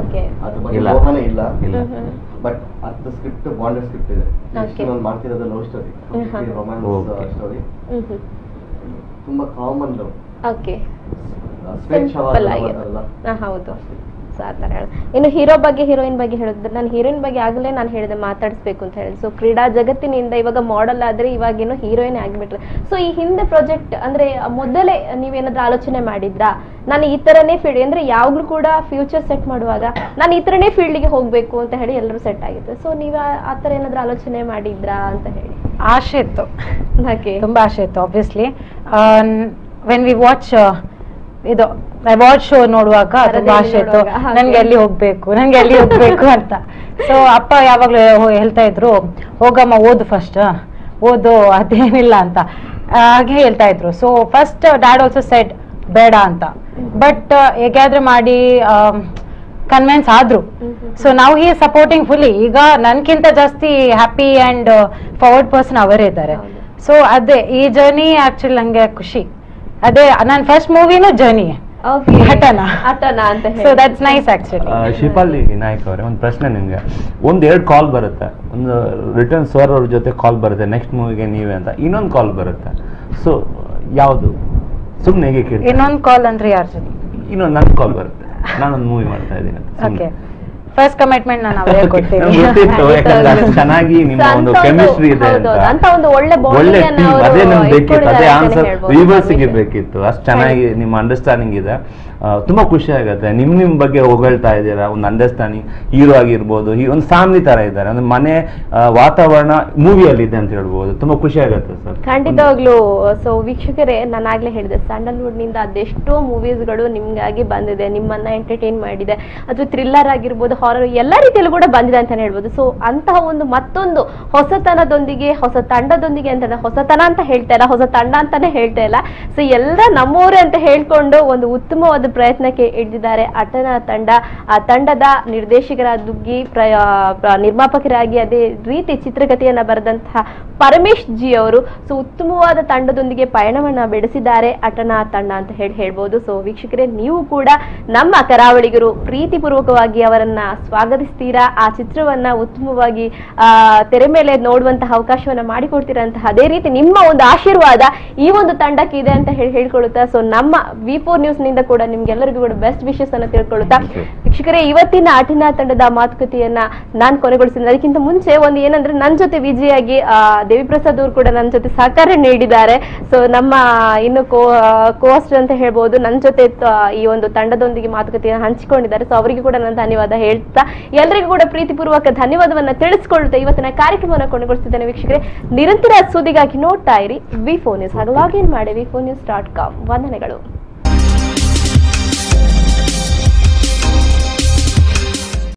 ಅದ್ರ ಬಗ್ಗೆ ಮೋಹನೇ ಇಲ್ಲ. ಬಟ್ ಅದು ಸ್ಕ್ರಿಪ್ಟ್ ಬಾಂಡೆಡ್ ಸ್ಕ್ರಿಪ್ಟ್ ಇದೆ. ನಾನು ಮಾಡ್ತಿರೋದು ಲವ್ ಸ್ಟೋರಿ, ರೊಮ್ಯಾನ್ಸ್ ಸ್ಟೋರಿ, ತುಂಬಾ ಕಾಮನ್ ಲವ್. ಓಕೆ, ಸಿಂಪಲ್ ಆಗಿರಲ್ಲ. ಹೌದು. ಇನ್ನು ಹೀರೋ ಬಗ್ಗೆ, ಹೀರೋಯಿನ್ ಬಗ್ಗೆ ಹೇಳಿದ್ರೆ, ನಾನು ಹೀರೋಯಿನ್ ಬಗ್ಗೆ ಆಗಲೇ ನಾನು ಹೇಳಿದೆ ಮಾತಾಡಿಸ್ಬೇಕು ಅಂತ ಹೇಳಿ. ಸೊ ಕ್ರೀಡಾ ಜಗತ್ತಿನಿಂದ ಇವಾಗ ಮಾಡೆಲ್ ಆದ್ರೆ ಇವಾಗೇನು ಹೀರೋಯಿನ್ ಆಗಿಬಿಟ್ರೆ. ಸೊ ಈ ಹಿಂದೆ ಪ್ರಾಜೆಕ್ಟ್ ಅಂದ್ರೆ ಮೊದಲೇ ನೀವೇನಾದ್ರೂ ಆಲೋಚನೆ ಮಾಡಿದ್ರಾ, ನಾನು ಈ ತರನೇ ಫೀಲ್ಡ್ ಅಂದ್ರೆ ಯಾವಾಗ್ಲೂ ಕೂಡ ಫ್ಯೂಚರ್ ಸೆಟ್ ಮಾಡುವಾಗ ನಾನು ಈ ತರನೇ ಫೀಲ್ಡ್ಗೆ ಹೋಗ್ಬೇಕು ಅಂತ ಹೇಳಿ ಎಲ್ಲರೂ ಸೆಟ್ ಆಗಿತ್ತು. ಸೊ ನೀವು ಆ ತರ ಏನಾದ್ರೂ ಆಲೋಚನೆ ಮಾಡಿದ್ರಾ ಅಂತ ಹೇಳಿ? ಆಸೆ ಇತ್ತು, ತುಂಬಾ ಆಸೆ ಇತ್ತು. ಆಬ್ವಿಯಸ್ಲಿ ವೆನ್ ವಿ ವಾಚ್ ಇದು ಅವಾರ್ಡ್ ಶೋ ನೋಡುವಾಗ ತುಂಬಾ ಆಸೆ ಇತ್ತು, ನನ್ಗೆ ಎಲ್ಲಿ ಹೋಗ್ಬೇಕು ಅಂತ. ಸೊ ಅಪ್ಪ ಯಾವಾಗ್ಲೂ ಹೇಳ್ತಾ ಇದ್ರು, ಹೋಗಮ್ಮ ಓದು ಫಸ್ಟ್, ಓದು ಅದೇನಿಲ್ಲ ಅಂತ ಹಾಗೆ ಹೇಳ್ತಾ ಇದ್ರು. So first dad also shed ಬೇಡ ಅಂತ. ಬಟ್ ಹೇಗಾದ್ರೆ ಮಾಡಿ ಕನ್ವಿನ್ಸ್ ಆದ್ರು. ಸೊ ನಾವು ಹಿ ಸಪೋರ್ಟಿಂಗ್ ಫುಲ್ಲಿ. ಈಗ ನನ್ಕಿಂತ ಜಾಸ್ತಿ ಹ್ಯಾಪಿ ಅಂಡ್ ಫಾರ್ವರ್ಡ್ ಪರ್ಸನ್ ಅವರೇ ಇದ್ದಾರೆ. ಸೊ ಅದೇ ಈ ಜರ್ನಿ ಆಕ್ಚುಲಿ ನಂಗೆ ಖುಷಿ. ಅದೇ ನನ್ನ ಫಸ್ಟ್ ಮೂವಿನೂ ಜರ್ನಿ ಅಟನ ಅಂತ. So that's nice actually. Shifali Nayak ಅವರೇ, ಒಂದು ಪ್ರಶ್ನೆ ನಿಮ್ಗೆ. 1-2 ಕಾಲ್ ಬರುತ್ತೆ, ಒಂದು ರಿಟರ್ನ್ ಸರ್ ಅವ್ರ ಜೊತೆ ಕಾಲ್ ಬರುತ್ತೆ, ನೆಕ್ಸ್ಟ್ ಮೂವಿಗೆ ನೀವೇ ಅಂತ. ಇನ್ನೊಂದು ಕಾಲ್ ಬರುತ್ತೆ. ಸೊ ಯಾವುದು? ಸುಮ್ಮನೆ ಹೇಗೆ ಕೇಳಿ. ಇನ್ನೊಂದು ಕಾಲ್ ಅಂದ್ರೆ ಯಾರ ಜೊತೆ? ಇನ್ನೊಂದು ನನ್ನ ಕಾಲ್ ಬರುತ್ತೆ, ನಾನೊಂದು ಮೂವಿ ಮಾಡ್ತಾ ಇದ್ದೀನಿ ಅಂತ. ಓಕೆ. ಫಸ್ಟ್ ಕಮಿಟ್ಮೆಂಟ್ ನಾನು ಅವರೇ ಕೊಡ್ತೀನಿ. ಗೊತ್ತಿತ್ತು, ಯಾಕಂದ್ರೆ ಅಷ್ಟು ಚೆನ್ನಾಗಿ ನಿಮ್ಮ ಒಂದು ಕೆಮಿಸ್ಟ್ರಿ ಇದೆ ಅಂತ ಒಂದು ಒಳ್ಳೆ ಒಳ್ಳೆ ಟೀಮ್, ಅದೇ ನಮ್ಗೆ ಬೇಕಿತ್ತು, ಅದೇ ಆನ್ಸರ್ ವ್ಯೂವರ್ಸ್ಗೆ ಬೇಕಿತ್ತು. ಅಷ್ಟು ಚೆನ್ನಾಗಿ ನಿಮ್ಮ ಅಂಡರ್ಸ್ಟ್ಯಾಂಡಿಂಗ್ ಇದೆ. ತುಂಬಾ ಖುಷಿ ಆಗುತ್ತೆ. ನಿಮ್ ಬಗ್ಗೆ ಹೊಗಳ್ತಾ ಇದ್ದೀರಾ, ಒಂದು ಅಂಡರ್ಸ್ಟ್ಯಾಂಡಿಂಗ್. ಹೀರೋ ಆಗಿರ್ಬೋದು, ಒಂದು ಫ್ಯಾಮಿಲಿ ತರ ಇದ್ದಾರೆ, ಒಂದು ಮನೆ ವಾತಾವರಣ ಮೂವಿಯಲ್ಲಿ ಇದೆ ಅಂತ ಹೇಳ್ಬೋದು. ತುಂಬಾ ಖುಷಿ ಆಗುತ್ತೆ ಸರ್, ಖಂಡಿತವಾಗ್ಲೂ. ಸೊ ವೀಕ್ಷಕರೇ, ನಾನು ಆಗ್ಲೇ ಹೇಳಿದೆ, ಸ್ಯಾಂಡಲ್ವುಡ್ ನಿಂದ ಅದೆಷ್ಟೋ ಮೂವೀಸ್ಗಳು ನಿಮ್ಗಾಗಿ ಬಂದಿದೆ, ನಿಮ್ಮನ್ನ ಎಂಟರ್ಟೈನ್ ಮಾಡಿದೆ. ಅದು ಥ್ರಿಲ್ಲರ್ ಆಗಿರ್ಬೋದು, ಹಾರರ್, ಎಲ್ಲ ರೀತಿಯಲ್ಲೂ ಕೂಡ ಬಂದಿದೆ ಅಂತಾನೆ ಹೇಳ್ಬೋದು. ಸೊ ಅಂತಹ ಒಂದು ಮತ್ತೊಂದು ಹೊಸತನದೊಂದಿಗೆ, ಹೊಸ ತಂಡದೊಂದಿಗೆ ಅಂತ, ಹೊಸತನ ಅಂತ ಹೇಳ್ತಾ ಇಲ್ಲ, ಹೊಸ ತಂಡ ಅಂತಾನೆ ಹೇಳ್ತಾ ಇಲ್ಲ. ಸೊ ಎಲ್ಲ ನಮ್ಮೂರೇ ಅಂತ ಹೇಳ್ಕೊಂಡು ಒಂದು ಉತ್ತಮವಾದ ಪ್ರಯತ್ನಕ್ಕೆ ಇಳಿದಿದ್ದಾರೆ ಅಟನಾ ತಂಡ. ಆ ತಂಡದ ನಿರ್ದೇಶಕರಾಗಿ, ನಿರ್ಮಾಪಕರಾಗಿ, ಅದೇ ರೀತಿ ಚಿತ್ರಕಥೆಯನ್ನ ಬರೆದಂತಹ ಪರಮೇಶ್ ಜಿ ಅವರು ಸೊ ಉತ್ತಮವಾದ ತಂಡದೊಂದಿಗೆ ಪಯಣವನ್ನ ಬೆಳೆಸಿದ್ದಾರೆ ಅಟನಾ ತಂಡ ಅಂತ ಹೇಳ್ಬೋದು. ಸೊ ವೀಕ್ಷಕರೇ, ನೀವು ಕೂಡ ನಮ್ಮ ಕರಾವಳಿಗರು ಪ್ರೀತಿಪೂರ್ವಕವಾಗಿ ಅವರನ್ನ ಸ್ವಾಗತಿಸ್ತೀರಾ, ಆ ಚಿತ್ರವನ್ನ ಉತ್ತಮವಾಗಿ ತೆರೆ ಮೇಲೆ ನೋಡುವಂತಹ ಅವಕಾಶವನ್ನ ಮಾಡಿಕೊಡ್ತೀರಾ ಅಂತ ಅದೇ ರೀತಿ ನಿಮ್ಮ ಒಂದು ಆಶೀರ್ವಾದ ಈ ಒಂದು ತಂಡಕ್ಕೆ ಇದೆ ಅಂತ ಹೇಳ್ಕೊಳುತ್ತಾ, ಸೊ ನಮ್ಮ V4 ನ್ಯೂಸ್ ನಿಂದ ಕೂಡ ನಿಮ್ಗೆಲ್ಲರಿಗೂ ಕೂಡ ಬೆಸ್ಟ್ ವಿಶಸ್ ಅನ್ನ ತಿಳ್ಕೊಳ್ಳುತ್ತಾ, ವೀಕ್ಷಕರೇ, ಇವತ್ತಿನ ಅಟನಾ ತಂಡದ ಮಾತುಕತೆಯನ್ನ ನಾನು ಕೊನೆಗೊಳಿಸಿದ್ದೆ. ಅದಕ್ಕಿಂತ ಮುಂಚೆ ಒಂದು ಏನಂದ್ರೆ, ನನ್ನ ಜೊತೆ ವಿಜಯಾಗಿ ದೇವಿ ಪ್ರಸಾದ್ ಅವರು ಕೂಡ ನನ್ನ ಜೊತೆ ಸಹಕಾರ ನೀಡಿದ್ದಾರೆ. ಸೊ ನಮ್ಮ ಇನ್ನು ಕೋಸ್ಟ್ ಅಂತ ಹೇಳ್ಬೋದು, ನನ್ನ ಜೊತೆ ಈ ಒಂದು ತಂಡದೊಂದಿಗೆ ಮಾತುಕತೆಯನ್ನು ಹಂಚಿಕೊಂಡಿದ್ದಾರೆ. ಸೊ ಅವರಿಗೆ ಕೂಡ ನಾನು ಧನ್ಯವಾದ ಹೇಳ್ತಾ, ಎಲ್ಲರಿಗೂ ಕೂಡ ಪ್ರೀತಿಪೂರ್ವಕ ಧನ್ಯವಾದವನ್ನ ತಿಳಿಸ್ಕೊಳ್ತಾ ಇವತ್ತಿನ ಕಾರ್ಯಕ್ರಮವನ್ನು ಕೊನೆಗೊಳಿಸಿದ್ದೇನೆ. ವೀಕ್ಷಕರೇ, ನಿರಂತರ ಸುದ್ದಿಗಾಗಿ ನೋಡ್ತಾ ಇರಿ V4 ನ್ಯೂಸ್. ಹಾಗೆ ಲಾಗಿನ್ ಮಾಡಿ V4news.com. ವಂದನೆಗಳು.